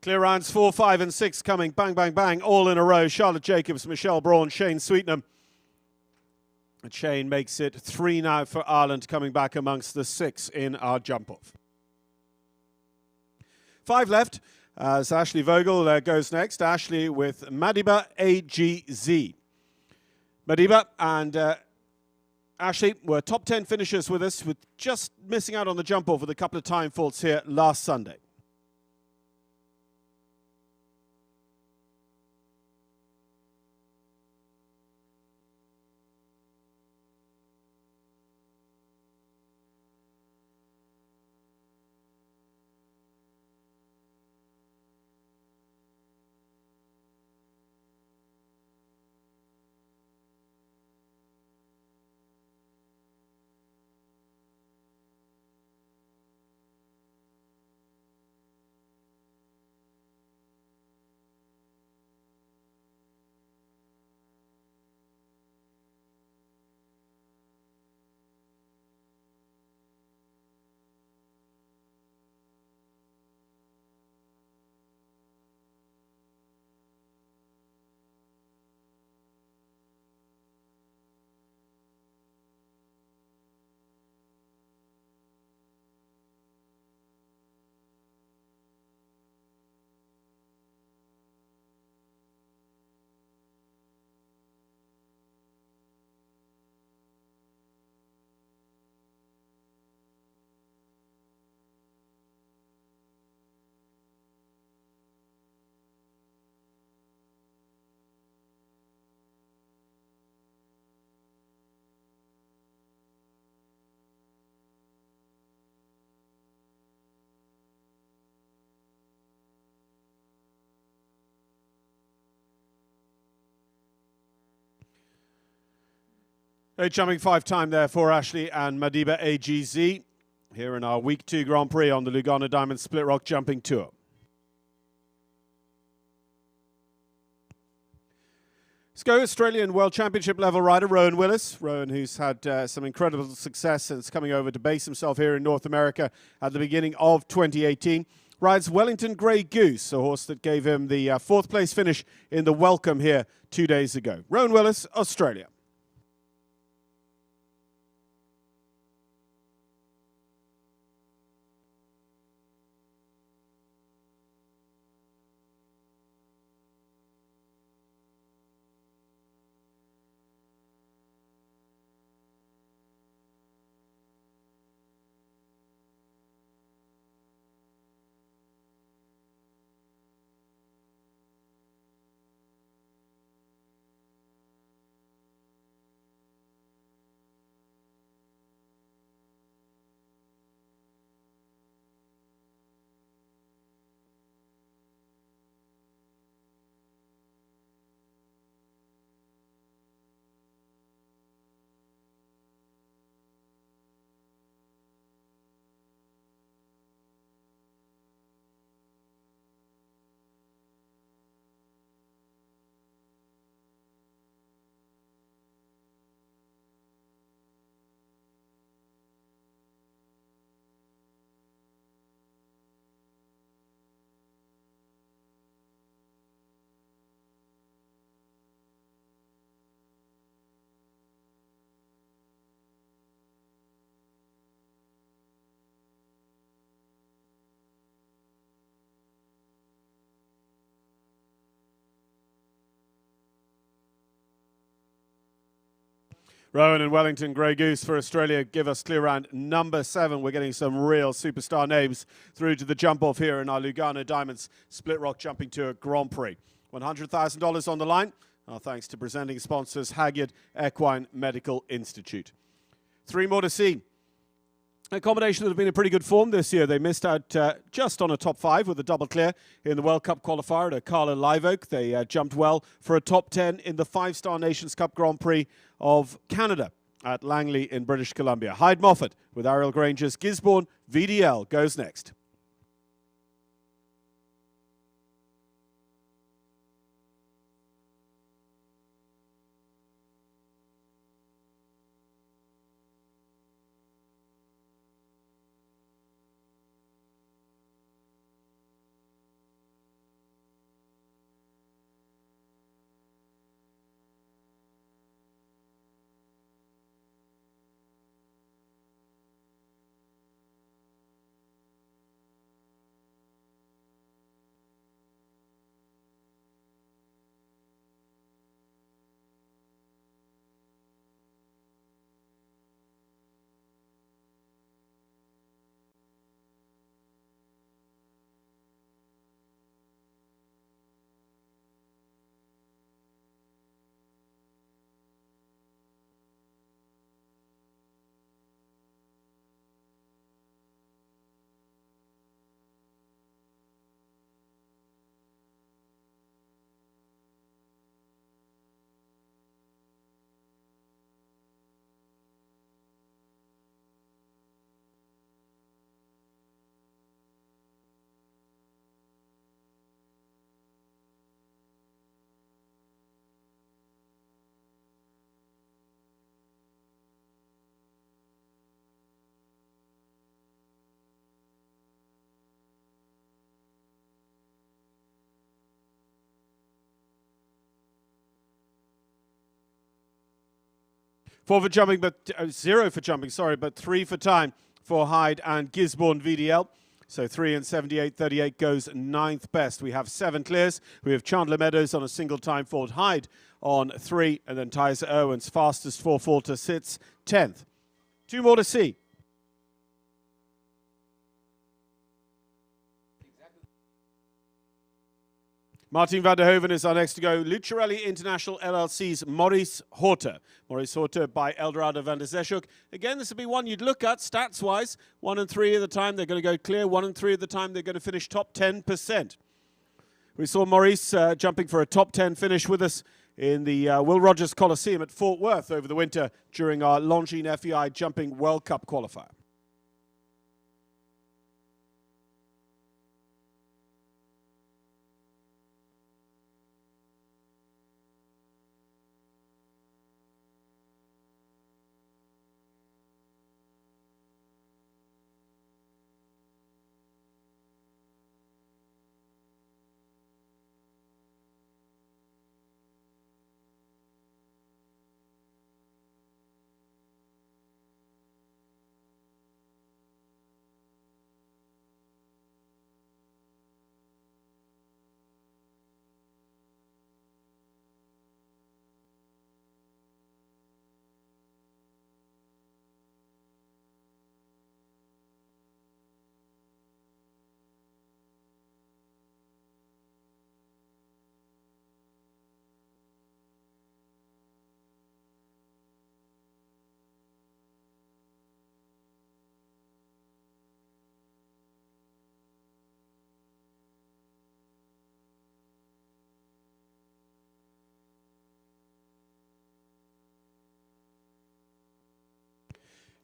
Clear rounds 4, 5 and 6 coming, bang, bang, bang, all in a row. Charlotte Jacobs, Michelle Braun, Shane Sweetnam. And Shane makes it 3 now for Ireland, coming back amongst the 6 in our jump-off. 5 left as Ashley Vogel goes next. Ashley with Madiba AGZ. Madiba and Ashley were top 10 finishers with us, with just missing out on the jump-off with a couple of time faults here last Sunday. A jumping 5 time there for Ashley and Madiba AGZ here in our Week 2 Grand Prix on the Lugano Diamond Split Rock Jumping Tour. Let's go Australian World Championship level rider Rowan Willis. Rowan, who's had some incredible success since coming over to base himself here in North America at the beginning of 2018. Rides Wellington Grey Goose, a horse that gave him the 4th place finish in the welcome here 2 days ago. Rowan Willis, Australia. Rowan and Wellington, Grey Goose for Australia give us clear round number 7. We're getting some real superstar names through to the jump-off here in our Lugano Diamonds Split Rock Jumping Tour Grand Prix. $100,000 on the line. Our thanks to presenting sponsors Hagyard Equine Medical Institute. 3 more to see. A combination that have been in pretty good form this year. They missed out just on a top 5 with a double clear in the World Cup qualifier at Carla Live Oak. They jumped well for a top 10 in the 5-Star Nations Cup Grand Prix of Canada at Langley in British Columbia. Hyde Moffat with Ariel Granger's Gisborne VDL goes next. Four for jumping, but 0 for jumping, sorry, but 3 for time for Hyde and Gisborne VDL. So 3 and 78.38 goes 9th best. We have 7 clears. We have Chandler Meadows on a single time forward, Hyde on 3, and then Tyser Owens, fastest 4-falter, sits 10th. 2 more to see. Martin van der Hoeven is our next to go. Lucarelli International LLC's Maurice Horter. Maurice Horter by Eldorado van der Zeschuk. Again, this would be one you'd look at stats-wise. 1 and 3 at the time, they're going to go clear. 1 and 3 at the time, they're going to finish top 10%. We saw Maurice jumping for a top 10 finish with us in the Will Rogers Coliseum at Fort Worth over the winter during our Longines FEI Jumping World Cup qualifier.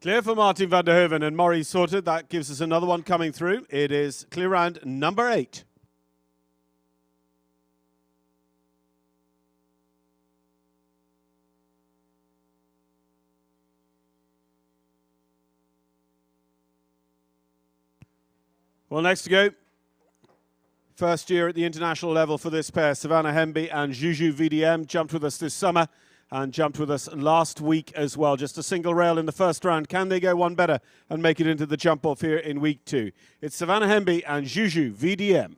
Clear for Martin van der Hoeven and Maurice Horter. That gives us another one coming through. It is clear round number 8. Well, next to go. First year at the international level for this pair. Savannah Hemby and Juju VDM jumped with us this summer and jumped with us last week as well. Just a single rail in the first round. Can they go one better and make it into the jump-off here in week 2? It's Savannah Hemby and Juju VDM.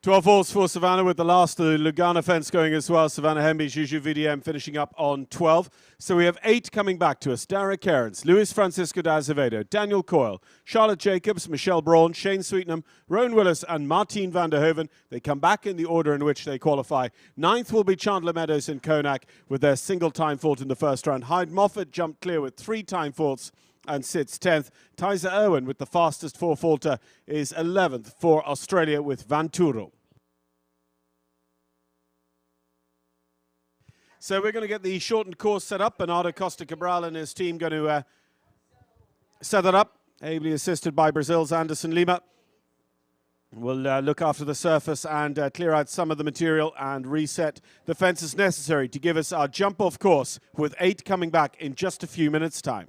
12 balls for Savannah with the last of the Lugano fence going as well. Savannah Hemby, Juju VDM finishing up on 12. So we have 8 coming back to us. Derek Cairns, Luis Francisco de Azevedo, Daniel Coyle, Charlotte Jacobs, Michelle Braun, Shane Sweetenham, Rowan Willis and Martine van der Hoeven. They come back in the order in which they qualify. 9th will be Chandler Meadows and Konak with their single time fault in the first round. Hyde Moffat jumped clear with 3 time faults and sits 10th. Tyser Irwin with the fastest 4-faulter is 11th for Australia with Vanturo. So we're going to get the shortened course set up. Bernardo Costa Cabral and his team going to set that up, ably assisted by Brazil's Anderson Lima. We'll look after the surface and clear out some of the material and reset the fences necessary to give us our jump-off course with 8 coming back in just a few minutes' time.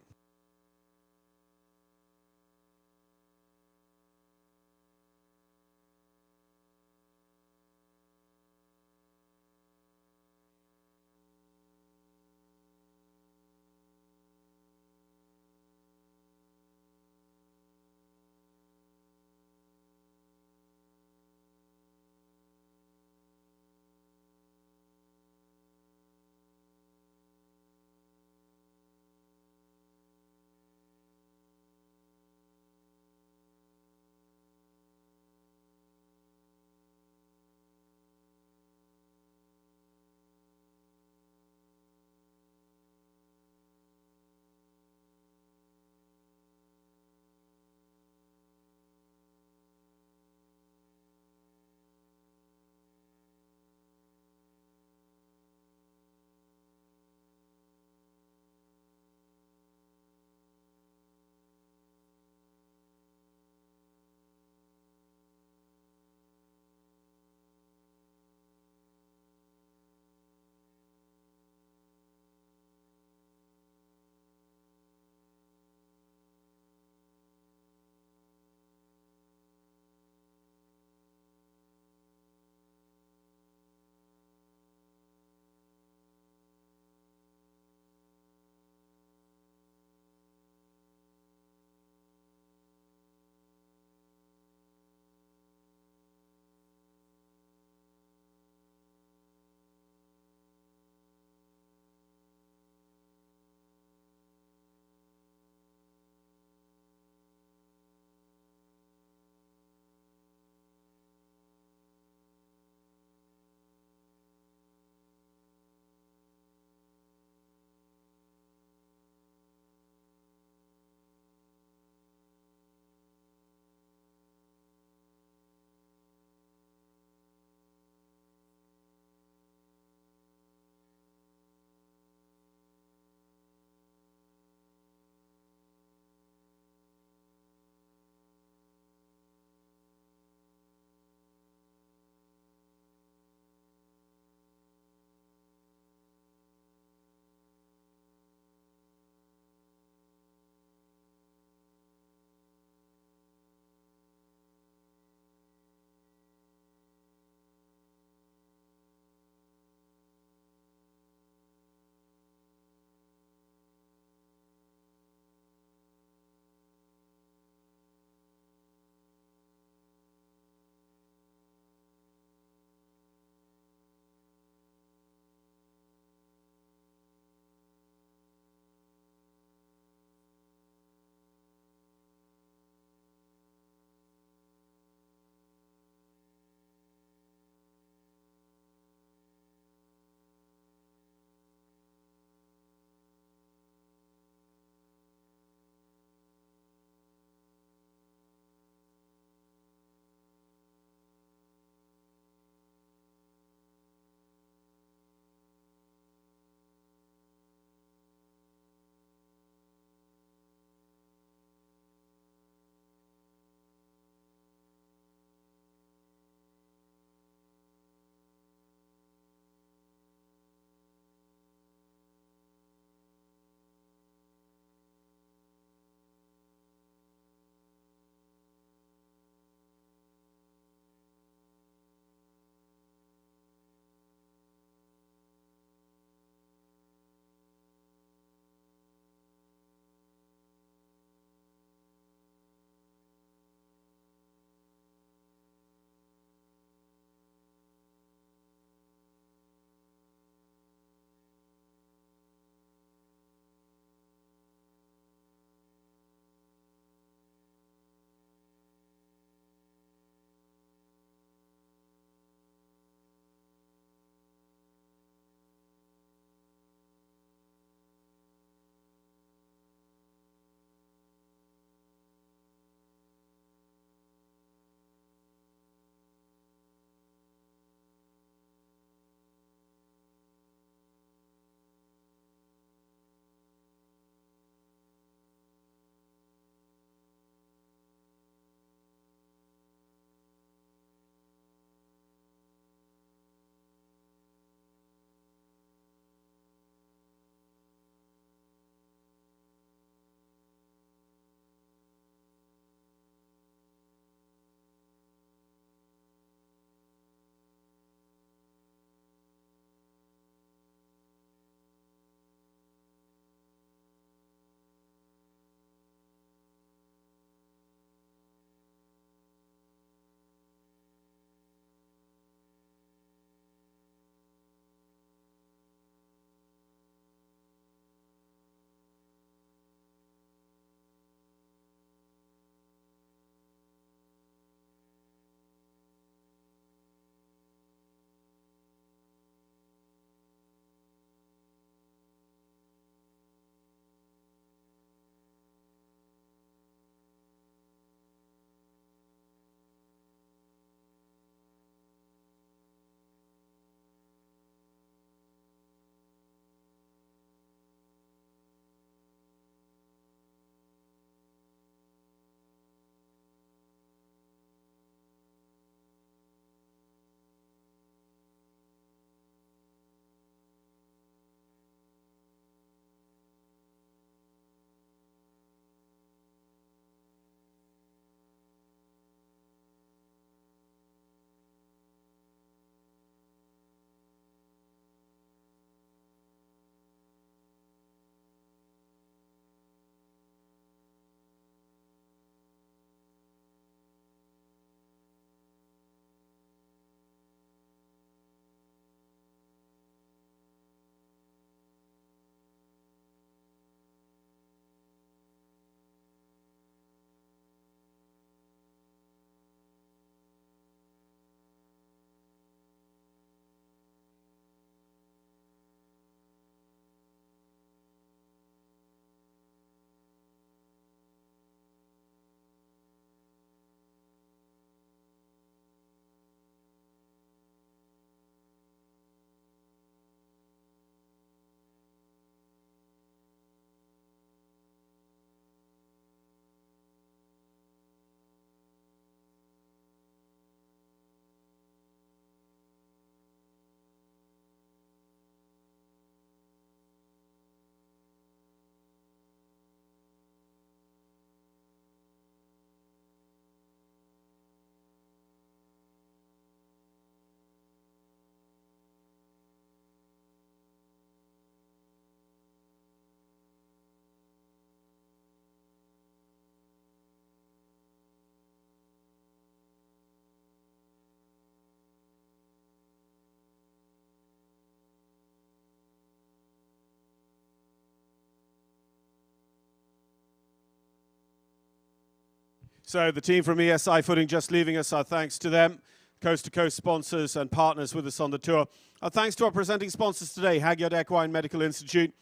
So the team from ESI Footing just leaving us. Our thanks to them, coast-to-coast sponsors and partners with us on the tour. Our thanks to our presenting sponsors today, Hagyard Equine Medical Institute.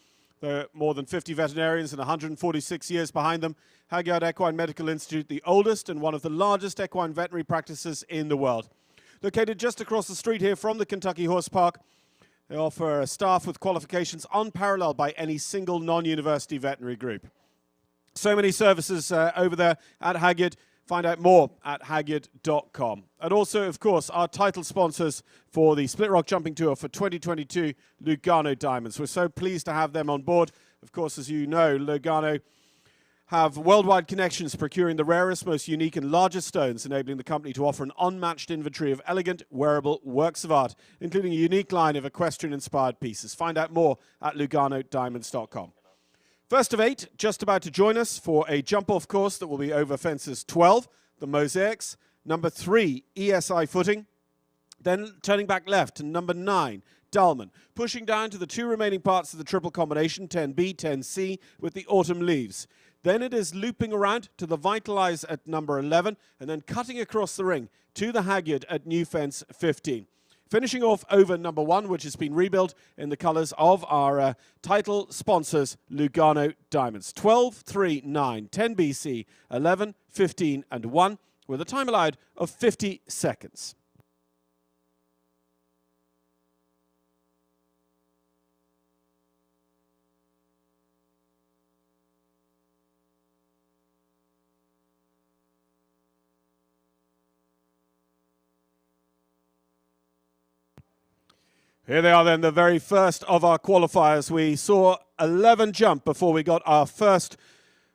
There are more than 50 veterinarians and 146 years behind them. Hagyard Equine Medical Institute, the oldest and one of the largest equine veterinary practices in the world. Located just across the street here from the Kentucky Horse Park, they offer staff with qualifications unparalleled by any single non-university veterinary group. So many services over there at Hagyard. Find out more at hagyard.com. And also, of course, our title sponsors for the Split Rock Jumping Tour for 2022, Lugano Diamonds. We're so pleased to have them on board. Of course, as you know, Lugano have worldwide connections procuring the rarest, most unique and largest stones, enabling the company to offer an unmatched inventory of elegant, wearable works of art, including a unique line of equestrian-inspired pieces. Find out more at luganodiamonds.com. First of 8, just about to join us for a jump-off course that will be over fences 12, the Mosaics, number 3, ESI Footing, then turning back left to number 9, Dalman, pushing down to the 2 remaining parts of the triple combination, 10B, 10C, with the autumn leaves. Then it is looping around to the Vitalize at number 11, and then cutting across the ring to the Hagyard at new fence 15. Finishing off over number 1, which has been rebuilt in the colours of our title sponsors, Lugano Diamonds. 12, 3, 9, 10 BC, 11, 15 and 1, with a time allowed of 50 seconds. Here they are then, the very first of our qualifiers. We saw 11 jump before we got our first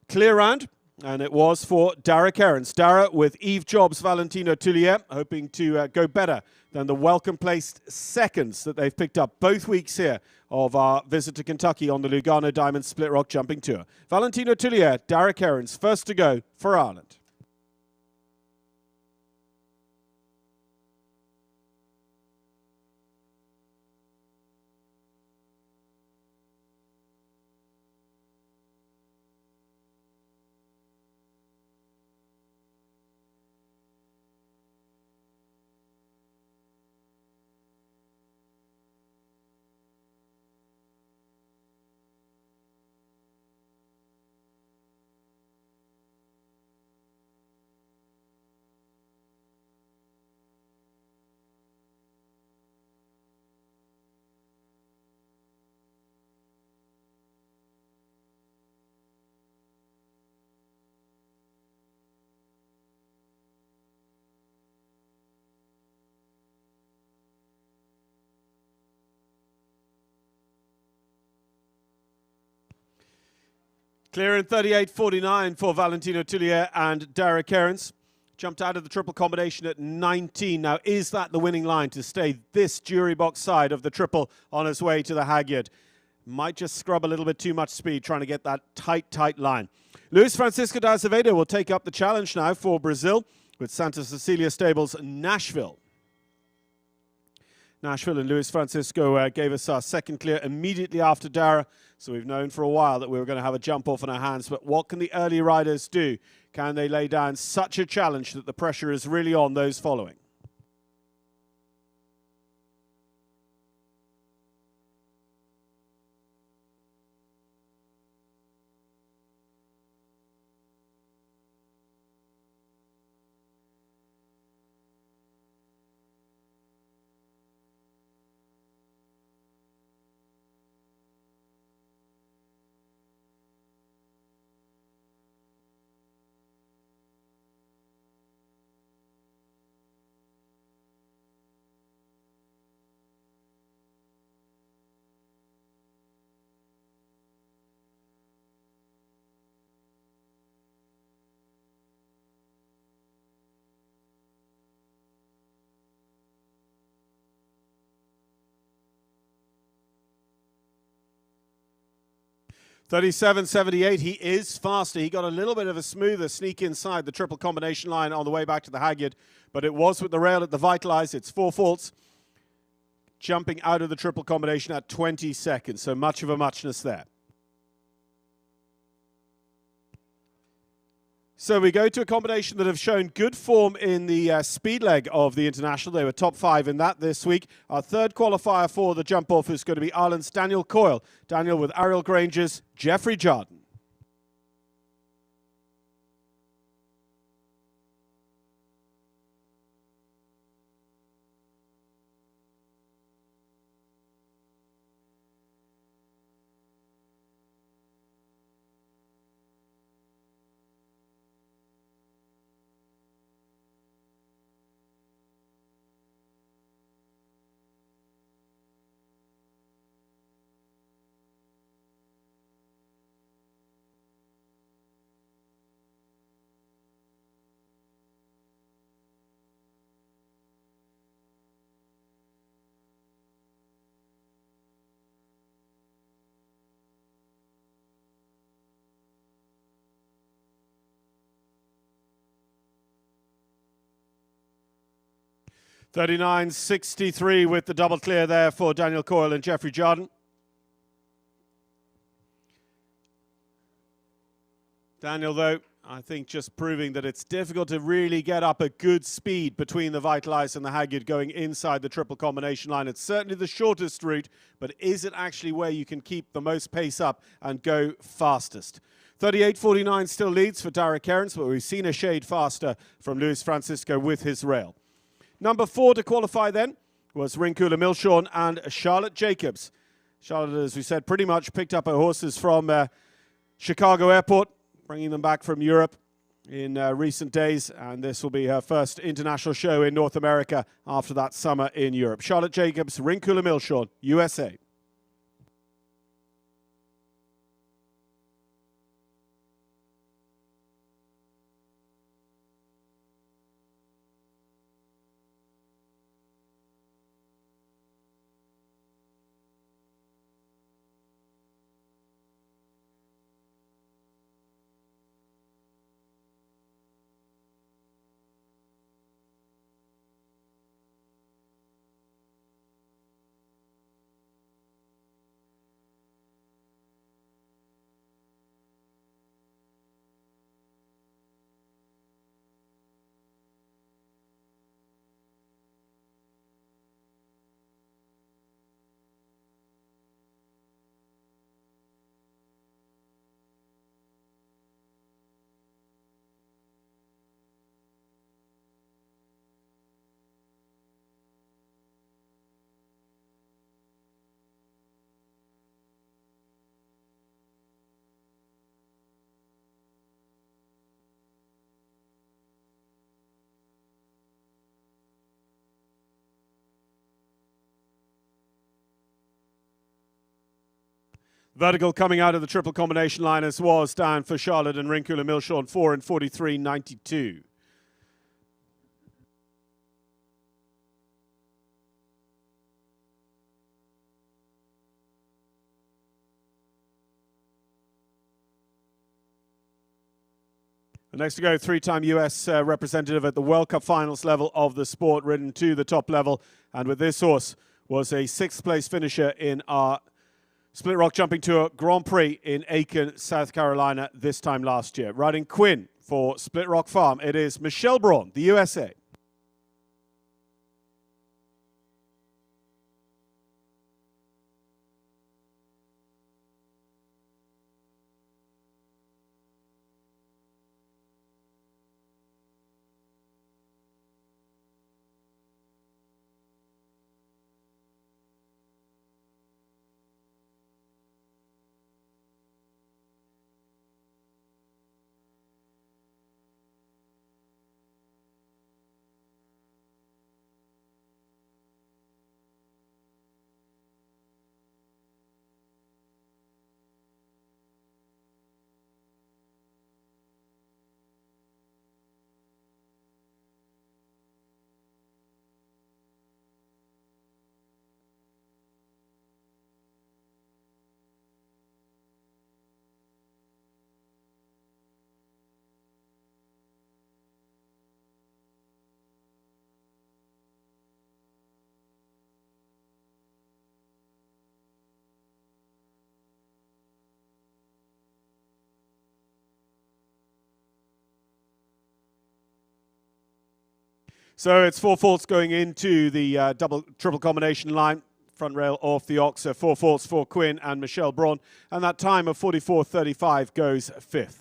clear round, and it was for Dara Cairns. Dara with Eve Jobs, Valentino Tullier, hoping to go better than the welcome-placed seconds that they've picked up both weeks here of our visit to Kentucky on the Lugano Diamond Split Rock Jumping Tour. Valentino Tullier, Dara Cairns, first to go for Ireland. Clear in 38.49 for Valentino Tullier and Dara Cairns. Jumped out of the triple combination at 19. Now, is that the winning line to stay this jury box side of the triple on his way to the Hagyard? Might just scrub a little bit too much speed trying to get that tight line. Luis Francisco da Azevedo will take up the challenge now for Brazil with Santa Cecilia Stables Nashville. Nashville and Luis Francisco gave us our second clear immediately after Dara, so we've known for a while that we were going to have a jump off in our hands. But what can the early riders do? Can they lay down such a challenge that the pressure is really on those following? $37.78. He is faster. He got a little bit of a smoother sneak inside the triple combination line on the way back to the Hagyard, but it was with the rail at the Vitalize. It's 4 faults. Jumping out of the triple combination at 20 seconds. So much of a muchness there. So we go to a combination that have shown good form in the speed leg of the International. They were top 5 in that this week. Our third qualifier for the jump-off is going to be Ireland's Daniel Coyle. Daniel with Ariel Granger's Jeffrey Jardine. $39.63 with the double clear there for Daniel Coyle and Jeffrey Jardine. Daniel, though, I think just proving that it's difficult to really get up a good speed between the Vital Ice and the Hagyard going inside the triple combination line. It's certainly the shortest route, but is it actually where you can keep the most pace up and go fastest? 38.49 still leads for Derek Cairns, but we've seen a shade faster from Luis Francisco with his rail. Number 4 to qualify then was Rinkula Milshawn and Charlotte Jacobs. Charlotte, as we said, pretty much picked up her horses from Chicago Airport, bringing them back from Europe in recent days, and this will be her first international show in North America after that summer in Europe. Charlotte Jacobs, Rinkula Milshawn, USA. Vertical coming out of the triple combination line as was down for Charlotte and Rinkula Milshawn, 4 and 43.92. The next to go, 3-time US representative at the World Cup finals level of the sport, ridden to the top level, and with this horse was a 6th place finisher in our Split Rock Jumping Tour Grand Prix in Aiken, South Carolina this time last year. Riding Quinn for Split Rock Farm, it is Michelle Braun, the USA. So it's 4 faults going into the triple combination line. Front rail off the Oxer. 4 faults for Quinn and Michelle Braun. And that time of 44.35 goes 5th.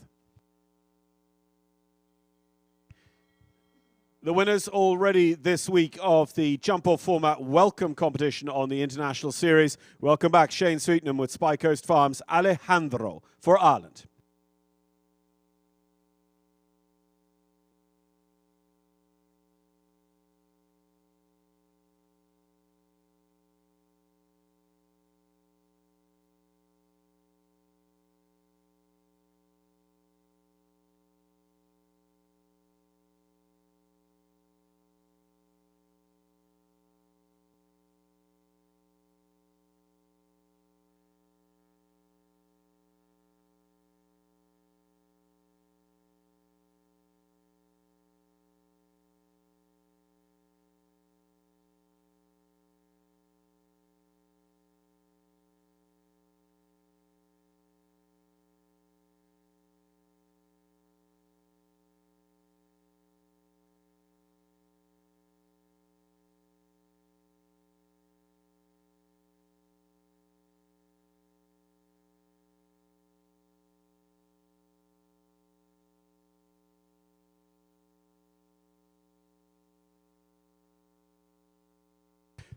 The winners already this week of the jump-off format welcome competition on the International Series. Welcome back Shane Sweetenham with Spy Coast Farms Alejandro for Ireland.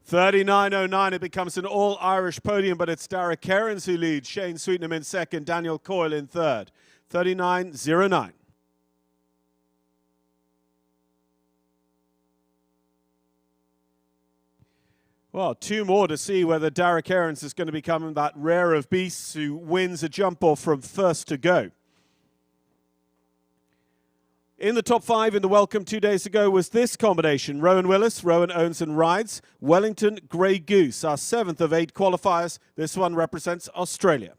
$39.09, it becomes an all-Irish podium, but it's Dara Cairns who leads. Shane Sweetenham in second, Daniel Coyle in third. 39.09. Well, 2 more to see whether Dara Cairns is going to become that rare of beasts who wins a jump-off from first to go. In the top 5 in the welcome 2 days ago was this combination. Rowan Willis, Rowan owns and rides. Wellington Grey Goose, our 7th of 8 qualifiers. This one represents Australia.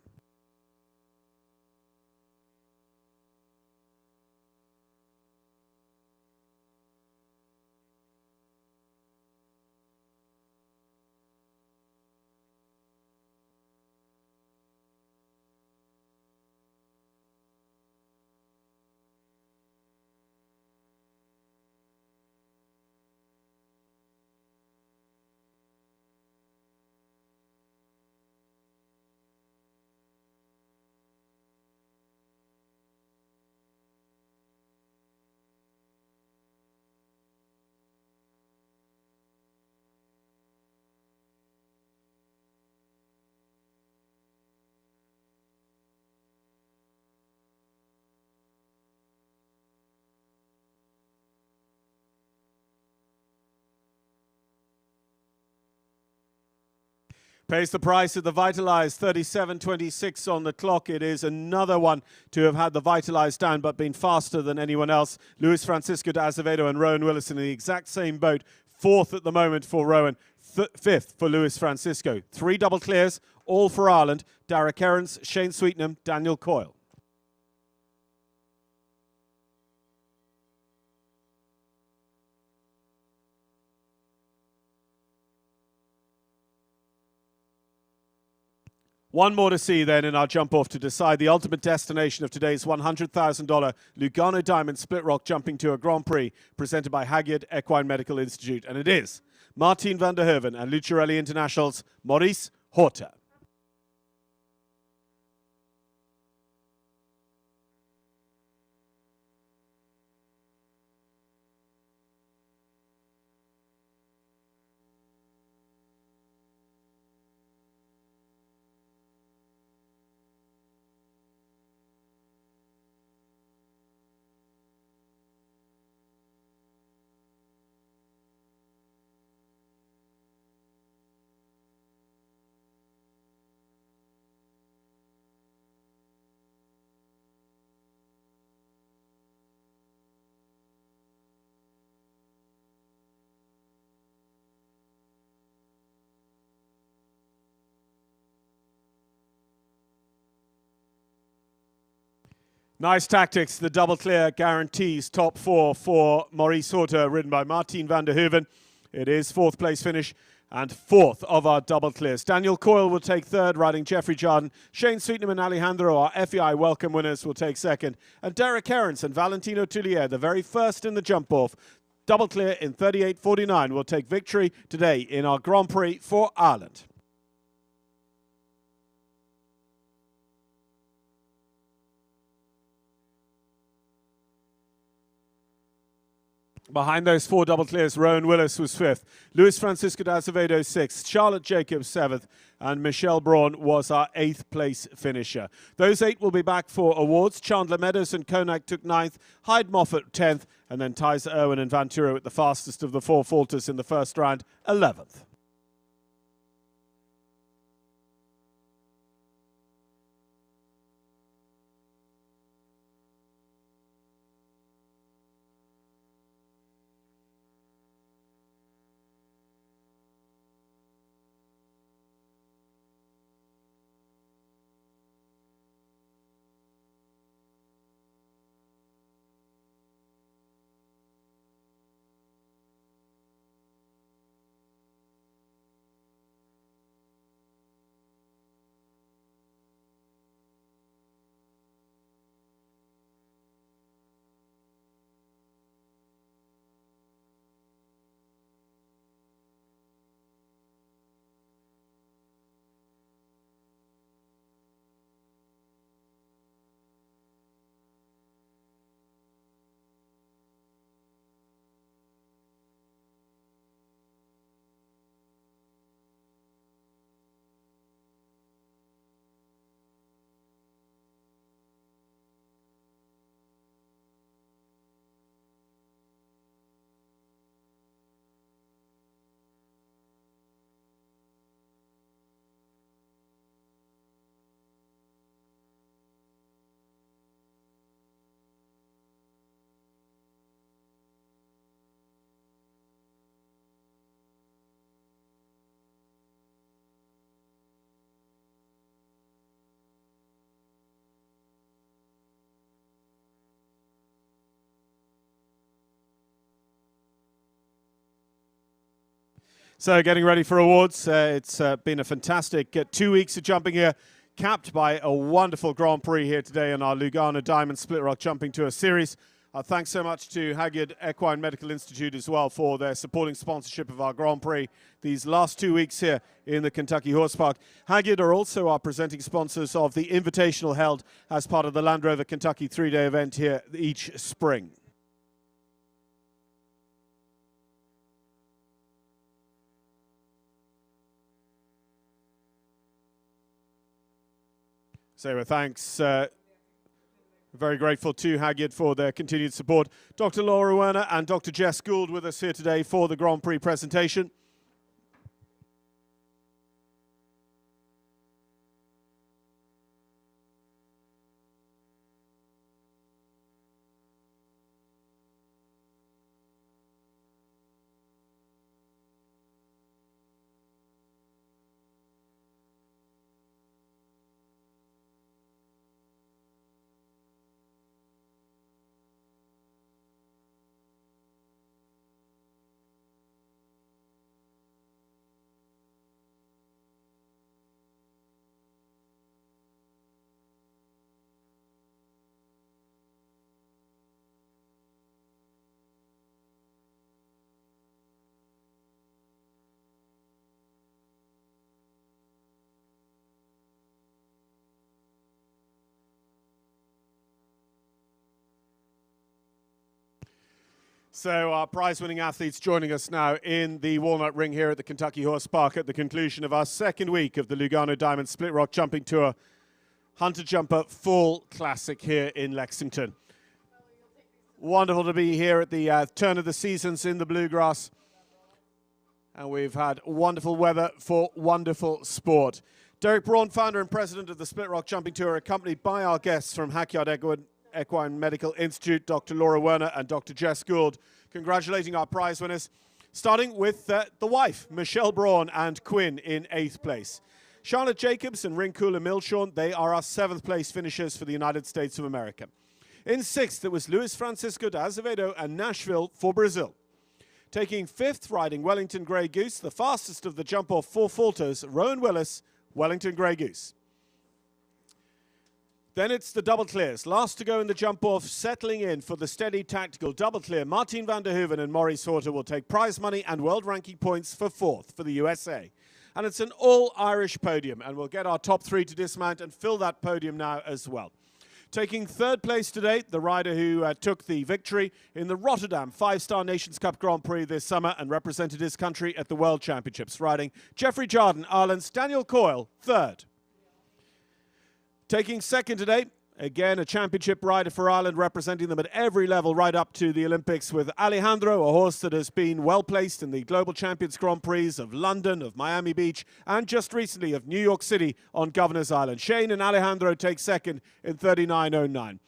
Pays the price of the Vitalized, 37.26 on the clock. It is another one to have had the Vitalized down but been faster than anyone else. Luis Francisco de Azevedo and Rowan Willis in the exact same boat. 4th at the moment for Rowan, 5th for Luis Francisco. 3 double clears, all for Ireland. Dara Cairns, Shane Sweetenham, Daniel Coyle. One more to see then in our jump-off to decide the ultimate destination of today's $100,000 Lugano Diamond Split Rock Jumping Tour Grand Prix presented by Hagyard Equine Medical Institute. And it is Martin van der Herven and Lucarelli International's Maurice Horta. Nice tactics. The double clear guarantees top 4 for Maurice Horta, ridden by Martin van der Herven. It is 4th place finish and 4th of our double clears. Daniel Coyle will take 3rd, riding Jeffrey Jardine. Shane Sweetenham and Alejandro, our FEI welcome winners, will take 2nd. And Dara Cairns and Valentino Tullier, the very first in the jump-off, double clear in 38.49 will take victory today in our Grand Prix for Ireland. Behind those four double clears, Rowan Willis was fifth, Luis Francisco de Azevedo sixth, Charlotte Jacobs seventh, and Michelle Braun was our eighth place finisher. Those eight will be back for awards. Chandler Meadows and Konak took ninth, Hyde Moffat 10th, and then Tyser Irwin and Vanturo with the fastest of the four falters in the first round, 11th. So getting ready for awards. It's been a fantastic 2 weeks of jumping here, capped by a wonderful Grand Prix here today in our Lugano Diamond Split Rock Jumping Tour Series. Thanks so much to Hagyard Equine Medical Institute as well for their supporting sponsorship of our Grand Prix these last 2 weeks here in the Kentucky Horse Park. Hagyard are also our presenting sponsors of the Invitational held as part of the Land Rover Kentucky 3-day event here each spring. So thanks, very grateful to Hagyard for their continued support. Dr. Laura Werner and Dr. Jess Gould with us here today for the Grand Prix presentation. So our prize-winning athletes joining us now in the Walnut Ring here at the Kentucky Horse Park at the conclusion of our second week of the Lugano Diamond Split Rock Jumping Tour Hunter Jumper Full Classic here in Lexington. Wonderful to be here at the turn of the seasons in the bluegrass. And we've had wonderful weather for wonderful sport. Derek Braun, founder and president of the Split Rock Jumping Tour, accompanied by our guests from Hagyard Equine Medical Institute, Dr. Laura Werner and Dr. Jess Gould, congratulating our prize winners, starting with the wife, Michelle Braun and Quinn in 8th place. Charlotte Jacobs and Rinkula Milshorn, they are our 7th place finishers for the United States of America. In 6th, it was Luis Francisco de Azevedo and Nashville for Brazil. Taking 5th, riding Wellington Grey Goose, the fastest of the jump-off 4 falters, Rowan Willis, Wellington Grey Goose. Then it's the double clears. Last to go in the jump-off, settling in for the steady tactical double clear. Martin van der Hoeven and Maurice Horter will take prize money and world ranking points for fourth for the USA. And it's an all-Irish podium, and we'll get our top three to dismount and fill that podium now as well. Taking third place today, the rider who took the victory in the Rotterdam Five-Star Nations Cup Grand Prix this summer and represented his country at the World Championships, riding Jeffrey Jardine, Ireland's Daniel Coyle, third. Taking second today, again a championship rider for Ireland, representing them at every level right up to the Olympics, with Alejandro, a horse that has been well placed in the Global Champions Grand Prix of London, of Miami Beach, and just recently of New York City on Governor's Island. Shane and Alejandro take second in 39.09.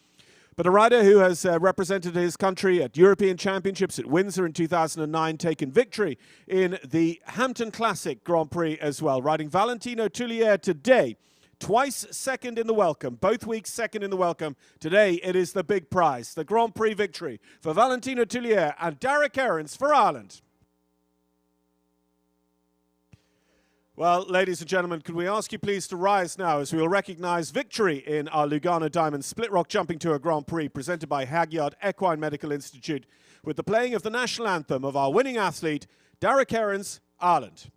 But a rider who has represented his country at European Championships at Windsor in 2009, taken victory in the Hampton Classic Grand Prix as well, riding Valentino Tullier today. Twice second in the welcome, both weeks second in the welcome. Today it is the big prize, the Grand Prix victory for Valentino Tullier and Derek Aarons for Ireland. Well, ladies and gentlemen, could we ask you please to rise now as we will recognise victory in our Lugano Diamond Split Rock Jumping Tour Grand Prix presented by Hagyard Equine Medical Institute with the playing of the national anthem of our winning athlete, Derek Aarons, Ireland.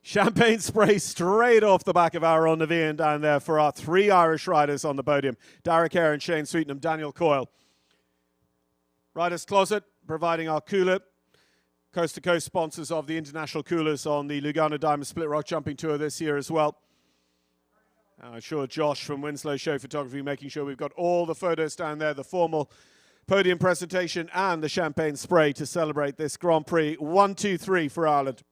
Champagne spray straight off the back of our Ron Navian down there for our three Irish riders on the podium. Derek Aarons, Shane Sweetenham, Daniel Coyle. Riders Closet providing our cooler. Coast to coast sponsors of the international coolers on the Lugano Diamond Split Rock Jumping Tour this year as well. I'm sure Josh from Winslow Show Photography making sure we've got all the photos down there, the formal podium presentation and the champagne spray to celebrate this Grand Prix 1-2-3 for Ireland.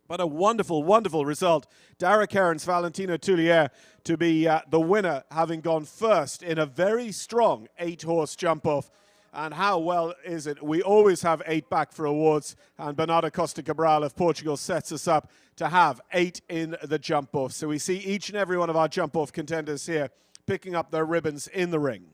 What a wonderful, wonderful result. Derek Aarons, Valentino Tullier to be the winner, having gone first in a very strong 8-horse jump-off. And how well is it? We always have 8 back for awards, and Bernardo Costa Cabral of Portugal sets us up to have 8 in the jump-off. So we see each and every one of our jump-off contenders here picking up their ribbons in the ring.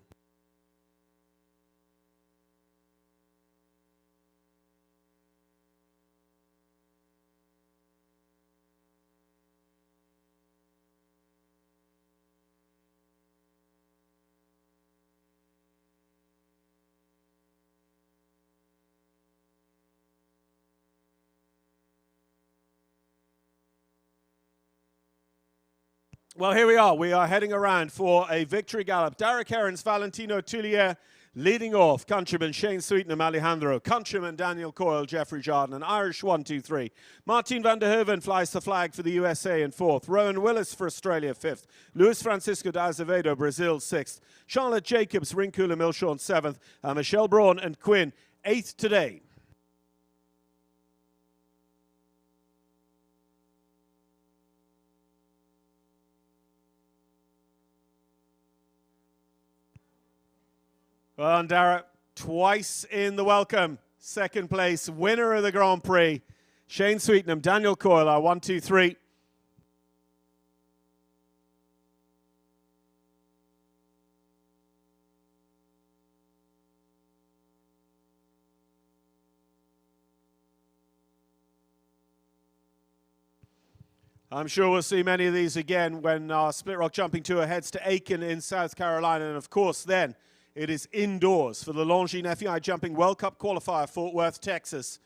Well, here we are. We are heading around for a victory gallop. Derek Aarons, Valentino Tullier leading off. Countryman Shane Sweetenham, Alejandro. Countryman Daniel Coyle, Jeffrey Jardine. And Irish 1-2-3. Martin van der Hoeven flies the flag for the USA in 4th. Rowan Willis for Australia 5th. Luis Francisco de Azevedo, Brazil 6th. Charlotte Jacobs, Rincula Milshorn 7th. And Michelle Braun and Quinn 8th today. Well, and Dara, twice in the welcome. Second place, winner of the Grand Prix. Shane Sweetenham, Daniel Coyle, our 1-2-3. I'm sure we'll see many of these again when our Split Rock Jumping Tour heads to Aiken in South Carolina. And of course, then it is indoors for the Longines FEI Jumping World Cup Qualifier, Fort Worth, Texas.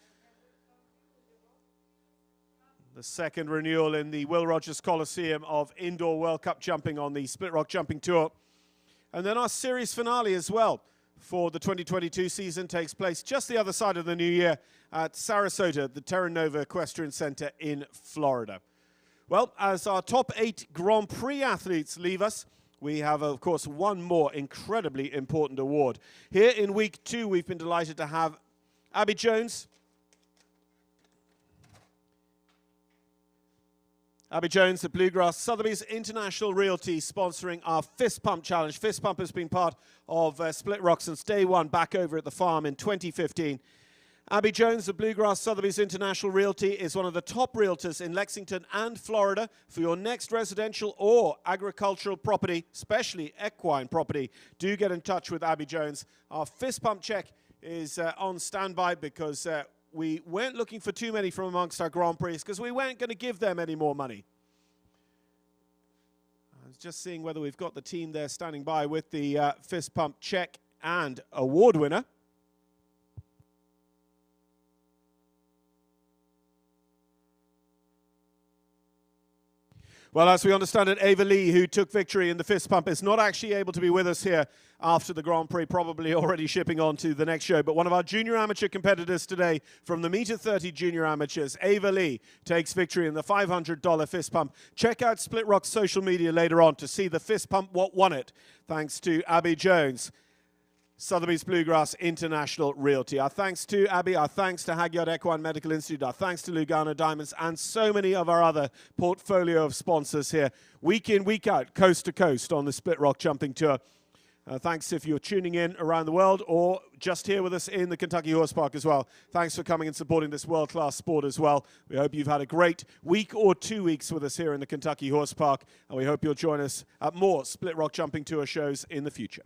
The second renewal in the Will Rogers Coliseum of indoor World Cup jumping on the Split Rock Jumping Tour. And then our series finale as well for the 2022 season takes place just the other side of the new year at Sarasota, the Terra Nova Equestrian Center in Florida. Well, as our top 8 Grand Prix athletes leave us, we have, of course, one more incredibly important award. Here in week 2, we've been delighted to have Abby Jones. Abby Jones at Bluegrass Sotheby's International Realty sponsoring our Fist Pump Challenge. Fist Pump has been part of Split Rock since day one back over at the farm in 2015. Abby Jones at Bluegrass Sotheby's International Realty is one of the top realtors in Lexington and Florida for your next residential or agricultural property, especially equine property. Do get in touch with Abby Jones. Our Fist Pump check is on standby because we weren't looking for too many from amongst our Grand Prix because we weren't going to give them any more money. I was just seeing whether we've got the team there standing by with the Fist Pump check and award winner. Well, as we understand it, Ava Lee, who took victory in the Fist Pump, is not actually able to be with us here after the Grand Prix, probably already shipping on to the next show. But one of our junior amateur competitors today from the Meter 30 junior amateurs, Ava Lee, takes victory in the $500 Fist Pump. Check out Split Rock's social media later on to see the Fist Pump what won it, thanks to Abby Jones. Sotheby's Bluegrass International Realty. Our thanks to Abby, our thanks to Hagyard Equine Medical Institute, our thanks to Lugano Diamonds, and so many of our other portfolio of sponsors here, week in, week out, coast to coast on the Split Rock Jumping Tour. Thanks if you're tuning in around the world or just here with us in the Kentucky Horse Park as well. Thanks for coming and supporting this world-class sport as well. We hope you've had a great week or 2 weeks with us here in the Kentucky Horse Park, and we hope you'll join us at more Split Rock Jumping Tour shows in the future.